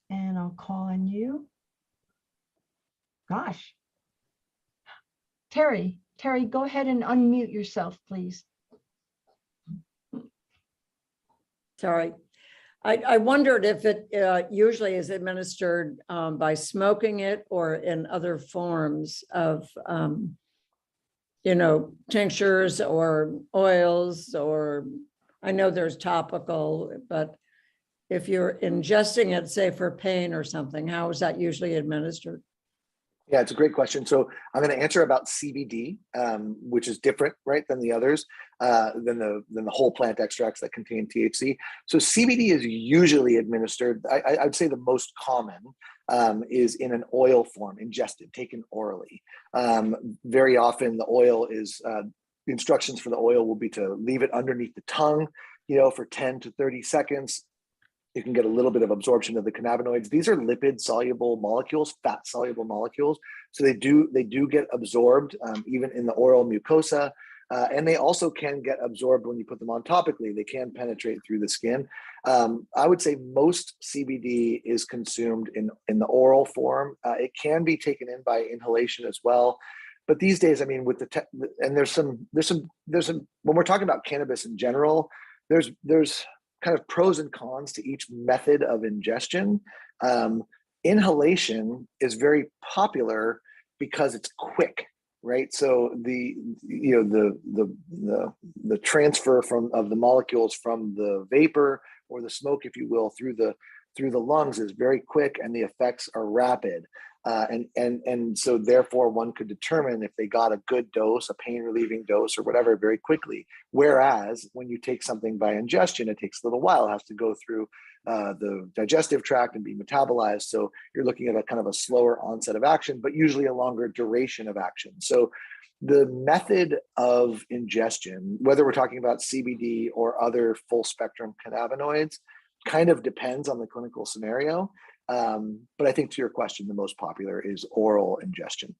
and I'll call on you. Gosh. Terry, go ahead and unmute yourself, please. Sorry. I wondered if it usually is administered by smoking it or in other forms of, tinctures or oils, or I know there's topical, but if you're ingesting it, say for pain or something, how is that usually administered? Yeah, it's a great question. So I'm going to answer about CBD, which is different, right, than the others, than the whole plant extracts that contain THC. So CBD is usually administered. I'd say the most common is in an oil form, ingested, taken orally. Very often, the oil is the instructions for the oil will be to leave it underneath the tongue, for 10 to 30 seconds. You can get a little bit of absorption of the cannabinoids. These are lipid soluble molecules, fat soluble molecules. So they do get absorbed even in the oral mucosa. And they also can get absorbed when you put them on topically. They can penetrate through the skin. I would say most CBD is consumed in the oral form. It can be taken in by inhalation as well. But these days, I mean, with and there's some when we're talking about cannabis in general, there's kind of pros and cons to each method of ingestion. Inhalation is very popular because it's quick, right? So the transfer of the molecules from the vapor or the smoke, if you will, through the lungs is very quick, and the effects are rapid. And so therefore one could determine if they got a good dose, a pain relieving dose or whatever, very quickly. Whereas when you take something by ingestion, it takes a little while. It has to go through the digestive tract and be metabolized. So you're looking at a kind of a slower onset of action, but usually a longer duration of action. So the method of ingestion, whether we're talking about CBD or other full spectrum cannabinoids, kind of depends on the clinical scenario. But I think to your question, the most popular is oral ingestion.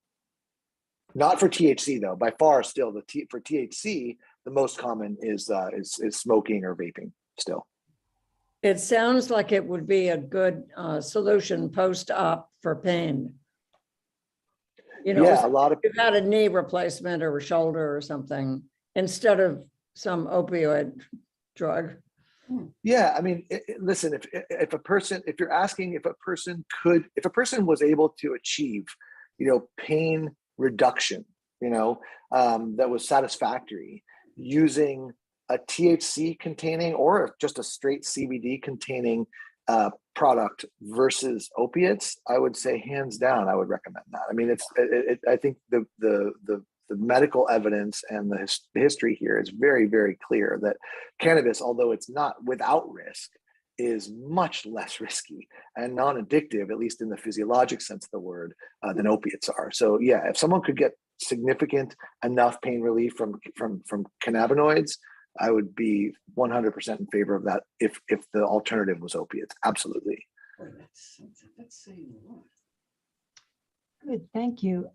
Not for THC though, by far still for THC, the most common is smoking or vaping still. It sounds like it would be a good solution post-op for pain. You know, Yeah, a lot of you've had a knee replacement or a shoulder or something instead of some opioid drug. Yeah, I mean, listen, if a person, if you're asking if a person could, if a person was able to achieve, pain reduction, that was satisfactory using a THC containing or just a straight CBD containing product versus opiates, I would say hands down, I would recommend that. I mean, I think the medical evidence and the history here is very, very clear that cannabis, although it's not without risk, is much less risky and non-addictive, at least in the physiologic sense of the word, than opiates are. So yeah, if someone could get significant enough pain relief from cannabinoids, I would be 100% in favor of that if the alternative was opiates. Absolutely. Good, thank you.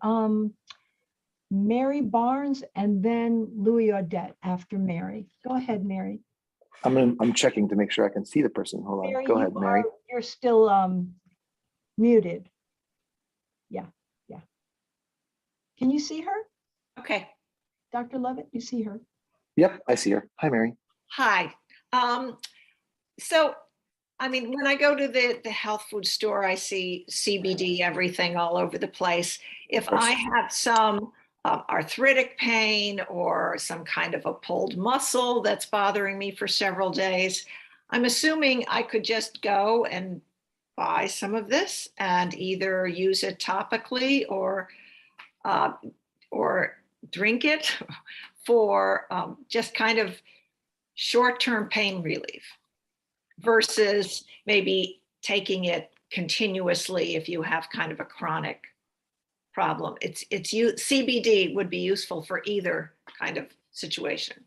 Mary Barnes and then Louis Audette after Mary. Go ahead, Mary. I'm checking to make sure I can see the person. Hold on. Mary, Go ahead, Mary. You're still muted. Yeah. Can you see her? Okay. Dr. Levitt, you see her? Yep, I see her. Hi, Mary. Hi. So, I mean, when I go to the health food store, I see CBD, everything all over the place. If I have some arthritic pain or some kind of a pulled muscle that's bothering me for several days, I'm assuming I could just go and buy some of this and either use it topically or drink it for just kind of short-term pain relief versus maybe taking it continuously if you have kind of a chronic problem. CBD would be useful for either kind of situation.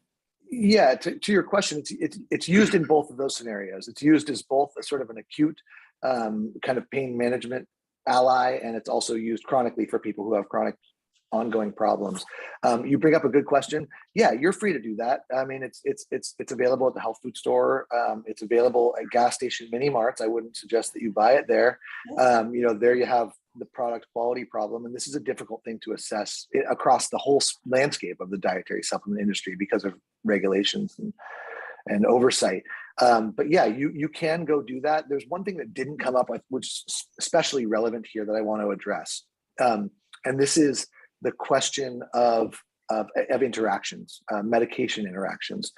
Yeah, to your question, it's used in both of those scenarios. It's used as both a sort of an acute kind of pain management ally, and it's also used chronically for people who have chronic ongoing problems. You bring up a good question. Yeah, you're free to do that. I mean, it's available at the health food store. It's available at gas station mini marts. I wouldn't suggest that you buy it there. There you have the product quality problem, and this is a difficult thing to assess across the whole landscape of the dietary supplement industry because of regulations and oversight. But yeah, you can go do that. There's one thing that didn't come up, which is especially relevant here, that I want to address, and this is the question of interactions, medication interactions.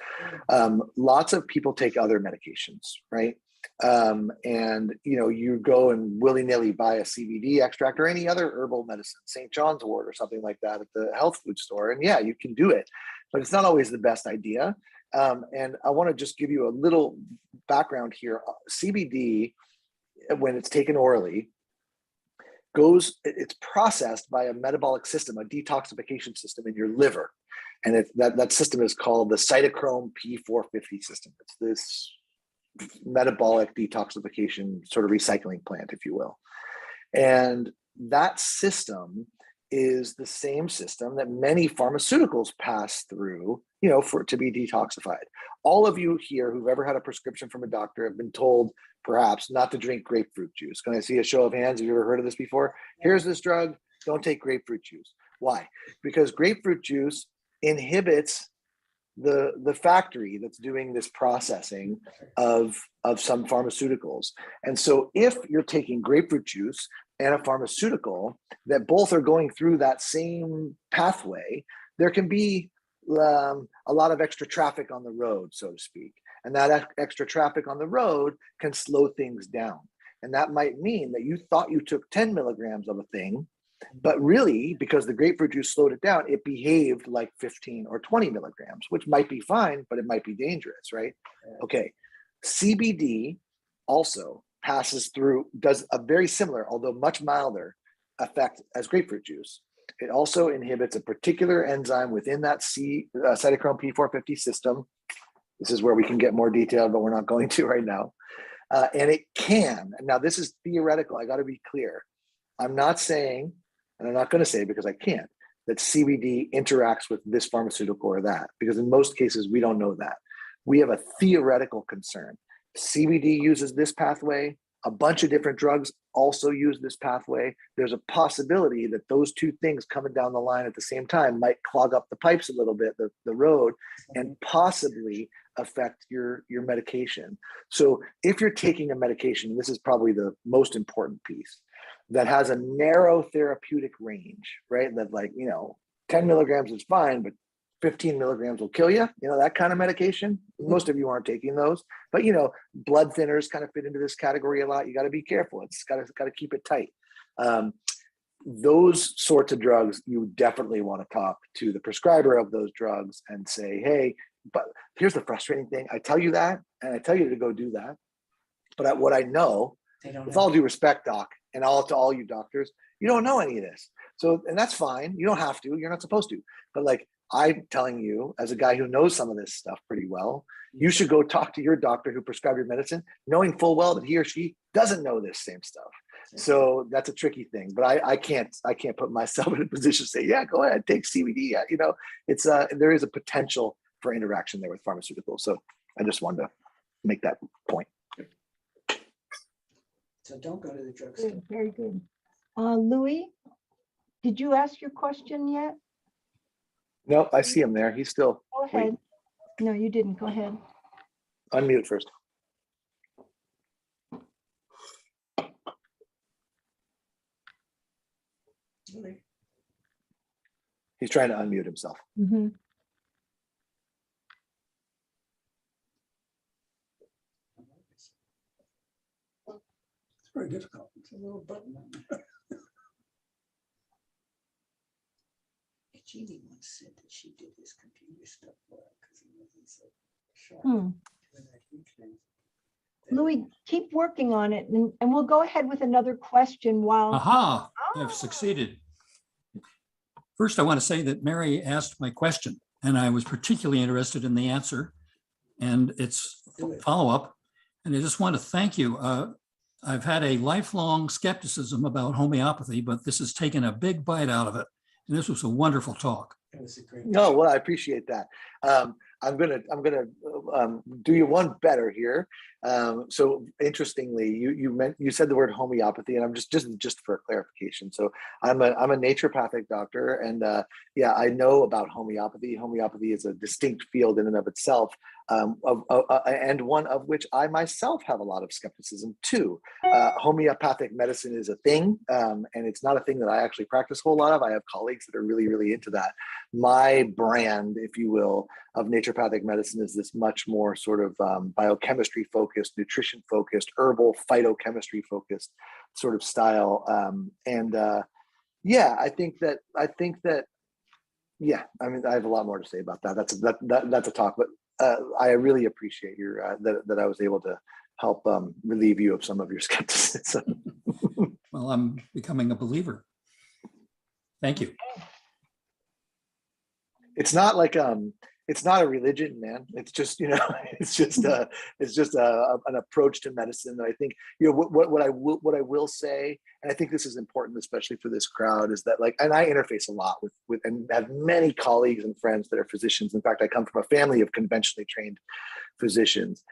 Lots of people take other medications, right? And you go and willy-nilly buy a CBD extract or any other herbal medicine, St. John's wort or something like that at the health food store. And yeah, you can do it, but it's not always the best idea. And I want to just give you a little background here. CBD, when it's taken orally, it's processed by a metabolic system, a detoxification system in your liver. And that system is called the cytochrome P450 system. It's this metabolic detoxification sort of recycling plant, if you will. And that system is the same system that many pharmaceuticals pass through, for it to be detoxified. All of you here who've ever had a prescription from a doctor have been told perhaps not to drink grapefruit juice. Can I see a show of hands? Have you ever heard of this before? Here's this drug, don't take grapefruit juice. Why? Because grapefruit juice inhibits the factory that's doing this processing of some pharmaceuticals. And so if you're taking grapefruit juice and a pharmaceutical that both are going through that same pathway, there can be a lot of extra traffic on the road, so to speak. And that extra traffic on the road can slow things down. And that might mean that you thought you took 10 milligrams of a thing, but really, because the grapefruit juice slowed it down, it behaved like 15 or 20 milligrams, which might be fine, but it might be dangerous, right? Okay. CBD also passes through, does a very similar, although much milder effect as grapefruit juice. It also inhibits a particular enzyme within that cytochrome P450 system. This is where we can get more detailed, but we're not going to right now. And it can, now this is theoretical, I got to be clear. I'm not saying, and I'm not going to say because I can't, that CBD interacts with this pharmaceutical or that, because in most cases, we don't know that. We have a theoretical concern. CBD uses this pathway, A bunch of different drugs also use this pathway. There's a possibility that those two things coming down the line at the same time might clog up the pipes a little bit, the road, and possibly affect your medication. So if you're taking a medication, this is probably the most important piece, that has a narrow therapeutic range, right? That, like, 10 milligrams is fine, but 15 milligrams will kill you, that kind of medication. Most of you aren't taking those, but blood thinners kind of fit into this category a lot. You got to be careful. It's got to keep it tight. Those sorts of drugs, you definitely want to talk to the prescriber of those drugs and say, hey, but here's the frustrating thing. I tell you that, and I tell you to go do that. But what I know, with all due respect, doc, and to all you doctors, you don't know any of this. So, and that's fine. You don't have to. You're not supposed to. But like, I'm telling you, as a guy who knows some of this stuff pretty well, you should go talk to your doctor who prescribed your medicine, knowing full well that he or she doesn't know this same stuff. So that's a tricky thing. But I can't put myself in a position to say, yeah, go ahead, take CBD. It's there is a potential for interaction there with pharmaceuticals. So I just wanted to make that point. So don't go to the drugstore. Good, very good. Louis, did you ask your question yet? No, I see him there. He's still. Go ahead. No, you didn't. Go ahead. Unmute first. He's trying to unmute himself. Mm-hmm. It's very difficult. It's a little button on there. Jeannie once said that she did his computer stuff for her because he wasn't so sharp. With that huge thing. Louis, keep working on it, and we'll go ahead with another question while. Aha, I've succeeded. First, I want to say that Mary asked my question, and I was particularly interested in the answer and its follow-up. And I just want to thank you. I've had a lifelong skepticism about homeopathy, but this has taken a big bite out of it. And this was a wonderful talk. No, well, I appreciate that. I'm gonna do you one better here. So interestingly, you said the word homeopathy, and I'm just for clarification. So I'm a naturopathic doctor, and yeah, I know about homeopathy. Homeopathy is a distinct field in and of itself, and one of which I myself have a lot of skepticism too. Homeopathic medicine is a thing, and it's not a thing that I actually practice a whole lot of. I have colleagues that are really, really into that. My brand, if you will, of naturopathic medicine is this much more sort of biochemistry focused, nutrition focused, herbal phytochemistry focused sort of style. Yeah, I think that yeah, I mean, I have a lot more to say about that. That's a talk, but I really appreciate your that I was able to help relieve you of some of your skepticism. Well, I'm becoming a believer. Thank you. It's not like it's not a religion, man. It's just it's just an approach to medicine that I think what I will say, and I think this is important, especially for this crowd, is that and I interface a lot with and have many colleagues and friends that are physicians. In fact, I come from a family of conventionally trained physicians.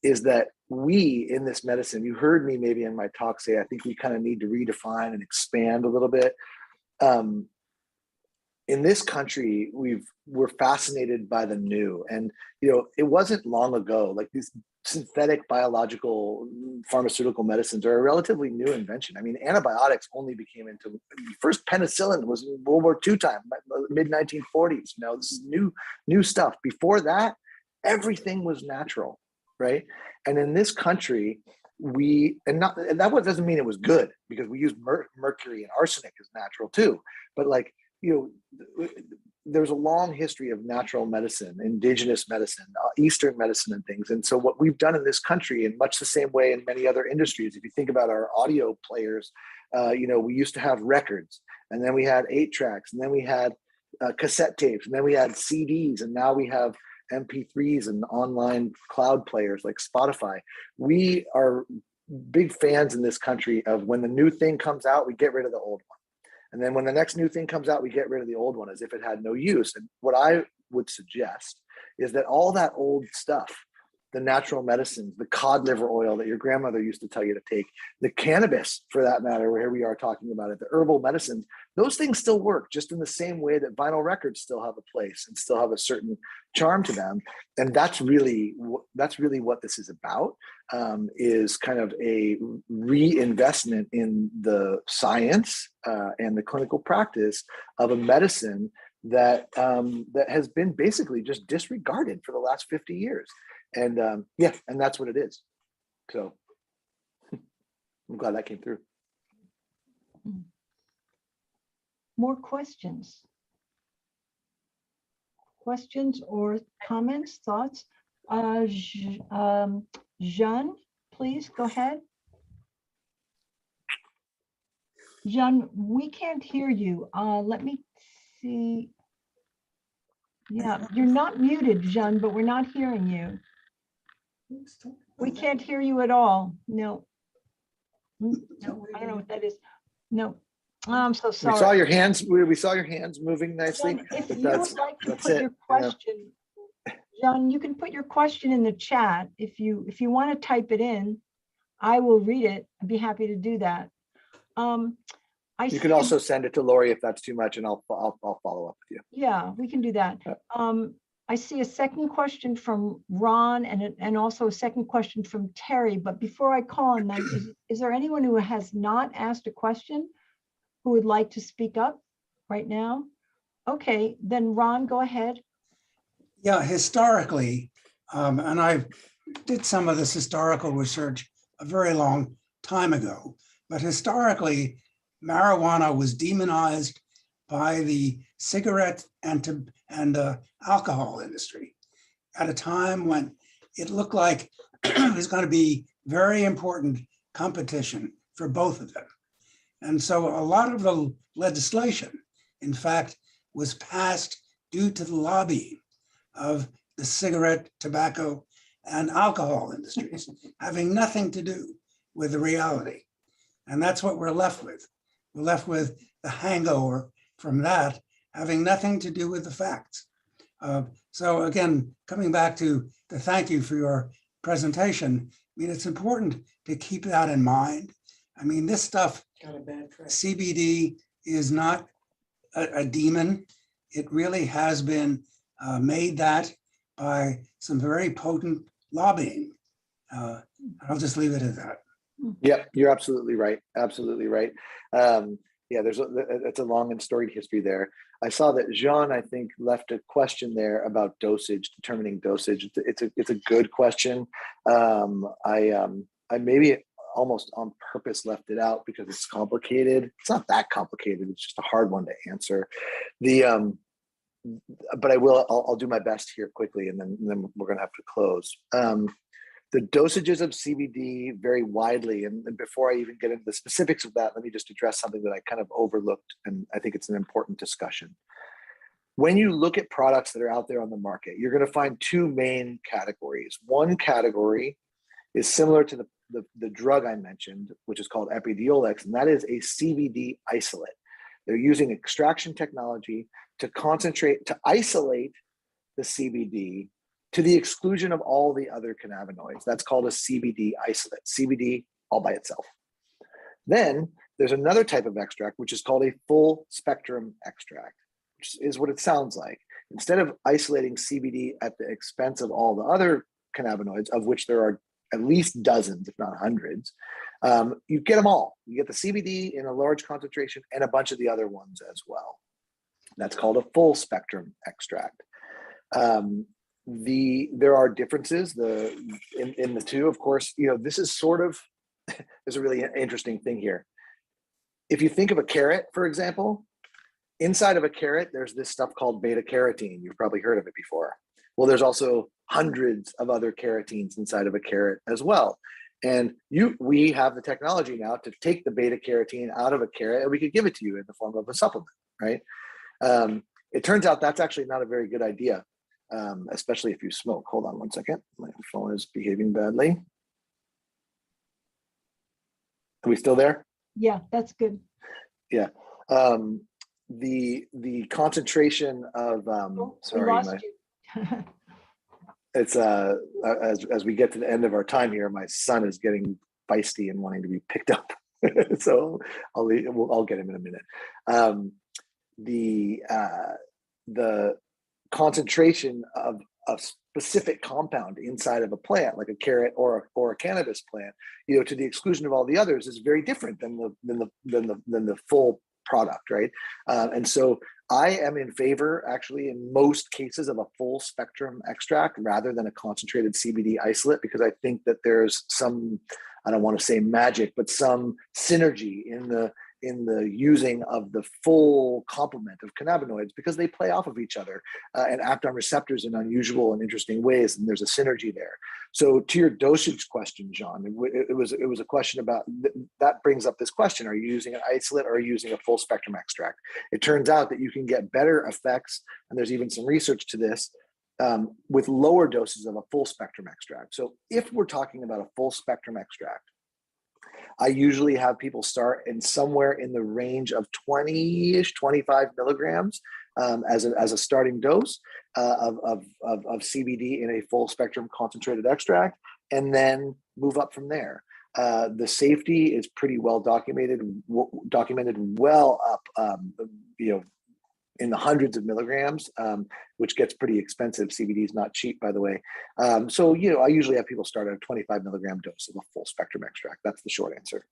Is that we in this medicine? You heard me maybe in my talk say I think we kind of need to redefine and expand a little bit. In this country, we're fascinated by the new, and it wasn't long ago. Like these synthetic biological pharmaceutical medicines are a relatively new invention. I mean, antibiotics only became into first penicillin was in World War II time, mid 1940s. This is new stuff. Before that, everything was natural, right? And in this country, that doesn't mean it was good, because we use mercury and arsenic as natural too. But there's a long history of natural medicine, indigenous medicine, Eastern medicine and things. And so what we've done in this country, in much the same way in many other industries, if you think about our audio players, we used to have records, and then we had 8 tracks, and then we had cassette tapes, and then we had CDs, and now we have MP3s and online cloud players like Spotify. We are big fans in this country of when the new thing comes out, we get rid of the old one. And then when the next new thing comes out, we get rid of the old one as if it had no use. And what I would suggest is that all that old stuff the natural medicines, the cod liver oil that your grandmother used to tell you to take, the cannabis for that matter, where here we are talking about it, the herbal medicines, those things still work just in the same way that vinyl records still have a place and still have a certain charm to them. And that's really what this is about, is kind of a reinvestment in the science and the clinical practice of a medicine that that has been basically just disregarded for the last 50 years. And and that's what it is. So I'm glad that came through. More questions? Questions or comments, thoughts? Jean, please go ahead. Jean, we can't hear you. Let me see. Yeah, you're not muted, Jean, but we're not hearing you. We can't hear you at all. No. No, I don't know what that is. No, I'm so We sorry. saw your hands. We saw your hands moving nicely. Jean, if but you would that's like to that's put it, your you know. question, John, you can put your question in the chat. If you want to type it in, I will read it. I'd be happy to do that. You can also send it to Lori if that's too much, and I'll follow up with you. Yeah, we can do that. I see a second question from Ron and also a second question from Terry. But before I call on them, is there anyone who has not asked a question who would like to speak up right now? Okay, then Ron, go ahead. Yeah, historically, and I did some of this historical research a very long time ago, but historically, marijuana was demonized by the cigarette and alcohol industry at a time when it looked like it was going to be very important competition for both of them. And so a lot of the legislation, in fact, was passed due to the lobbying of the cigarette, tobacco, and alcohol industries, having nothing to do with the reality. And that's what we're left with. We're left with the hangover from that, having nothing to do with the facts. So again, coming back to the thank you for your presentation, I mean, it's important to keep that in mind. I mean, this stuff, CBD is not a demon. It really has been made that by some very potent lobbying. I'll just leave it at that. Yep, you're absolutely right. Absolutely right. Yeah, it's a long and storied history there. I saw that Jean, I think, left a question there about dosage, determining dosage. It's a good question. I maybe almost on purpose left it out because it's complicated. It's not that complicated. It's just a hard one to answer. But I'll do my best here quickly, and then we're gonna have to close. The dosages of CBD vary widely. And before I even get into the specifics of that, let me just address something that I kind of overlooked, and I think it's an important discussion. When you look at products that are out there on the market, you're going to find two main categories. One category is similar to the drug I mentioned, which is called Epidiolex, and that is a CBD isolate. They're using extraction technology to isolate the CBD to the exclusion of all the other cannabinoids. That's called a CBD isolate, CBD all by itself. Then there's another type of extract, which is called a full spectrum extract, which is what it sounds like. Instead of isolating CBD at the expense of all the other cannabinoids, of which there are at least dozens, if not hundreds, you get them all. You get the CBD in a large concentration and a bunch of the other ones as well. That's called a full spectrum extract. There are differences in the two, of course. This is sort of, there's a really interesting thing here. If you think of a carrot, for example, inside of a carrot, there's this stuff called beta carotene. You've probably heard of it before. Well, there's also hundreds of other carotenes inside of a carrot as well. And we have the technology now to take the beta carotene out of a carrot, and we could give it to you in the form of a supplement, right? It turns out that's actually not a very good idea. Especially if you smoke. Hold on one second. My phone is behaving badly. Are we still there? Yeah, that's good. Yeah. The concentration of We sorry, lost you. it's as we get to the end of our time here, my son is getting feisty and wanting to be picked up. So I'll get him in a minute. The concentration of a specific compound inside of a plant, like a carrot or a cannabis plant, to the exclusion of all the others, is very different than the full product, right? And so I am in favor, actually, in most cases, of a full spectrum extract rather than a concentrated CBD isolate, because I think that there's some, I don't want to say magic, but some synergy in the using of the full complement of cannabinoids, because they play off of each other and act on receptors in unusual and interesting ways, and there's a synergy there. So to your dosage question, John, it was a question about, that brings up this question: are you using an isolate or are you using a full spectrum extract? It turns out that you can get better effects, and there's even some research to this, with lower doses of a full spectrum extract. So if we're talking about a full spectrum extract, I usually have people start in somewhere in the range of 20-ish, 25 milligrams as a starting dose of CBD in a full spectrum concentrated extract, and then move up from there. The safety is pretty well documented well up, in the hundreds of milligrams, which gets pretty expensive. CBD is not cheap, by the way. So, I usually have people start at a 25 milligram dose of a full spectrum extract. That's the short answer.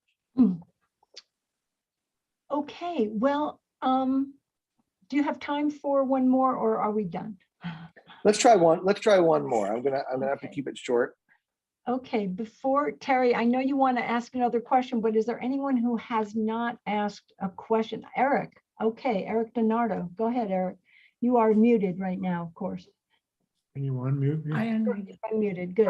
Okay, well, do you have time for one more, or are we done? Let's try one more. I'm gonna have to keep it short. Okay, before Terry, I know you want to ask another question, but is there anyone who has not asked a question? Eric. Okay, Eric Donardo. Go ahead, Eric. You are muted right now, of course. Can you unmute me? I unmuted. Good.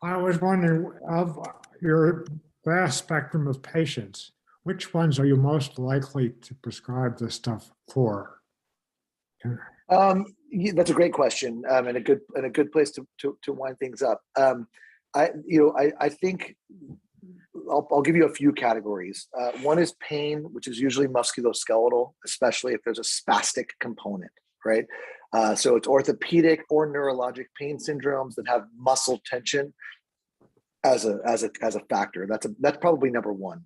I was wondering, of your vast spectrum of patients, which ones are you most likely to prescribe this stuff for? That's a great question, and a good place to wind things up. I think I'll give you a few categories. One is pain, which is usually musculoskeletal, especially if there's a spastic component, right? So it's orthopedic or neurologic pain syndromes that have muscle tension as a factor. That's probably number one.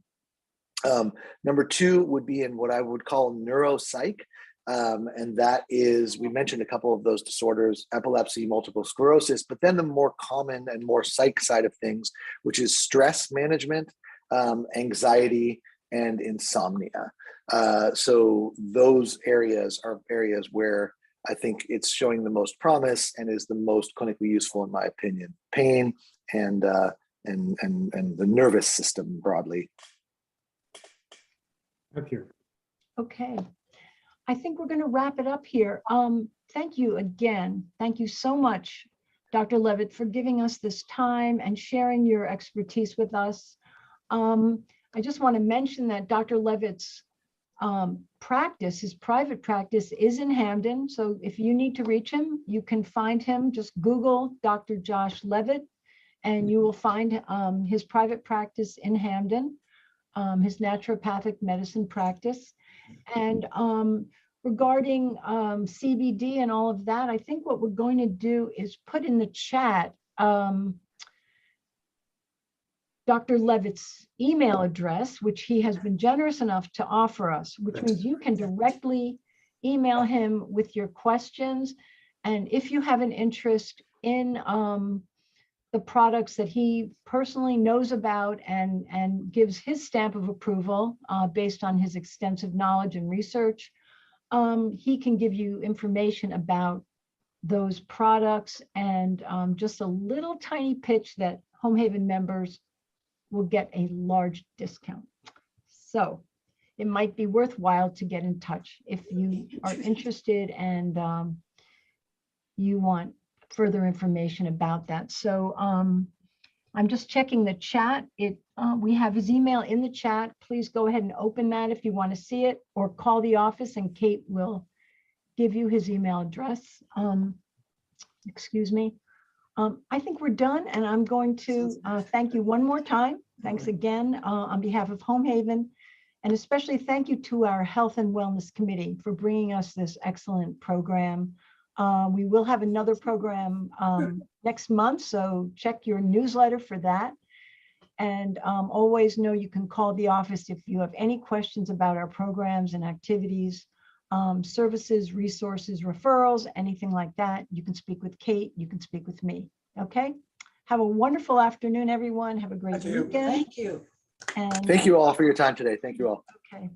Number two would be in what I would call neuropsych. And that is, we mentioned a couple of those disorders: epilepsy, multiple sclerosis, but then the more common and more psych side of things, which is stress management, anxiety, and insomnia. So those areas are areas where I think it's showing the most promise and is the most clinically useful, in my opinion. Pain and the nervous system broadly. Thank you. Okay. I think we're going to wrap it up here. Thank you again. Thank you so much, Dr. Levitt, for giving us this time and sharing your expertise with us. I just want to mention that Dr. Levitt's practice, his private practice, is in Hamden. So if you need to reach him, you can find him. Just Google Dr. Josh Levitt, and you will find his private practice in Hamden, his naturopathic medicine practice. And regarding CBD and all of that, I think what we're going to do is put in the chat Dr. Levitt's email address, which he has been generous enough to offer us, which means you can directly email him with your questions. And if you have an interest in the products that he personally knows about and gives his stamp of approval based on his extensive knowledge and research, he can give you information about those products and just a little tiny pitch that Home Haven members will get a large discount. So it might be worthwhile to get in touch if you are interested and you want further information about that. So I'm just checking the chat. We have his email in the chat. Please go ahead and open that if you want to see it, or call the office and Kate will give you his email address. Excuse me. I think we're done, and I'm going to thank you one more time. Thanks again on behalf of Home Haven, and especially thank you to our Health and Wellness Committee for bringing us this excellent program. We will have another program next month, so check your newsletter for that. And always know you can call the office if you have any questions about our programs and activities, services, resources, referrals, anything like that. You can speak with Kate, you can speak with me. Okay? Have a wonderful afternoon, everyone. Have a great weekend. Thank you. And Thank you all for your time today. Thank you all. okay.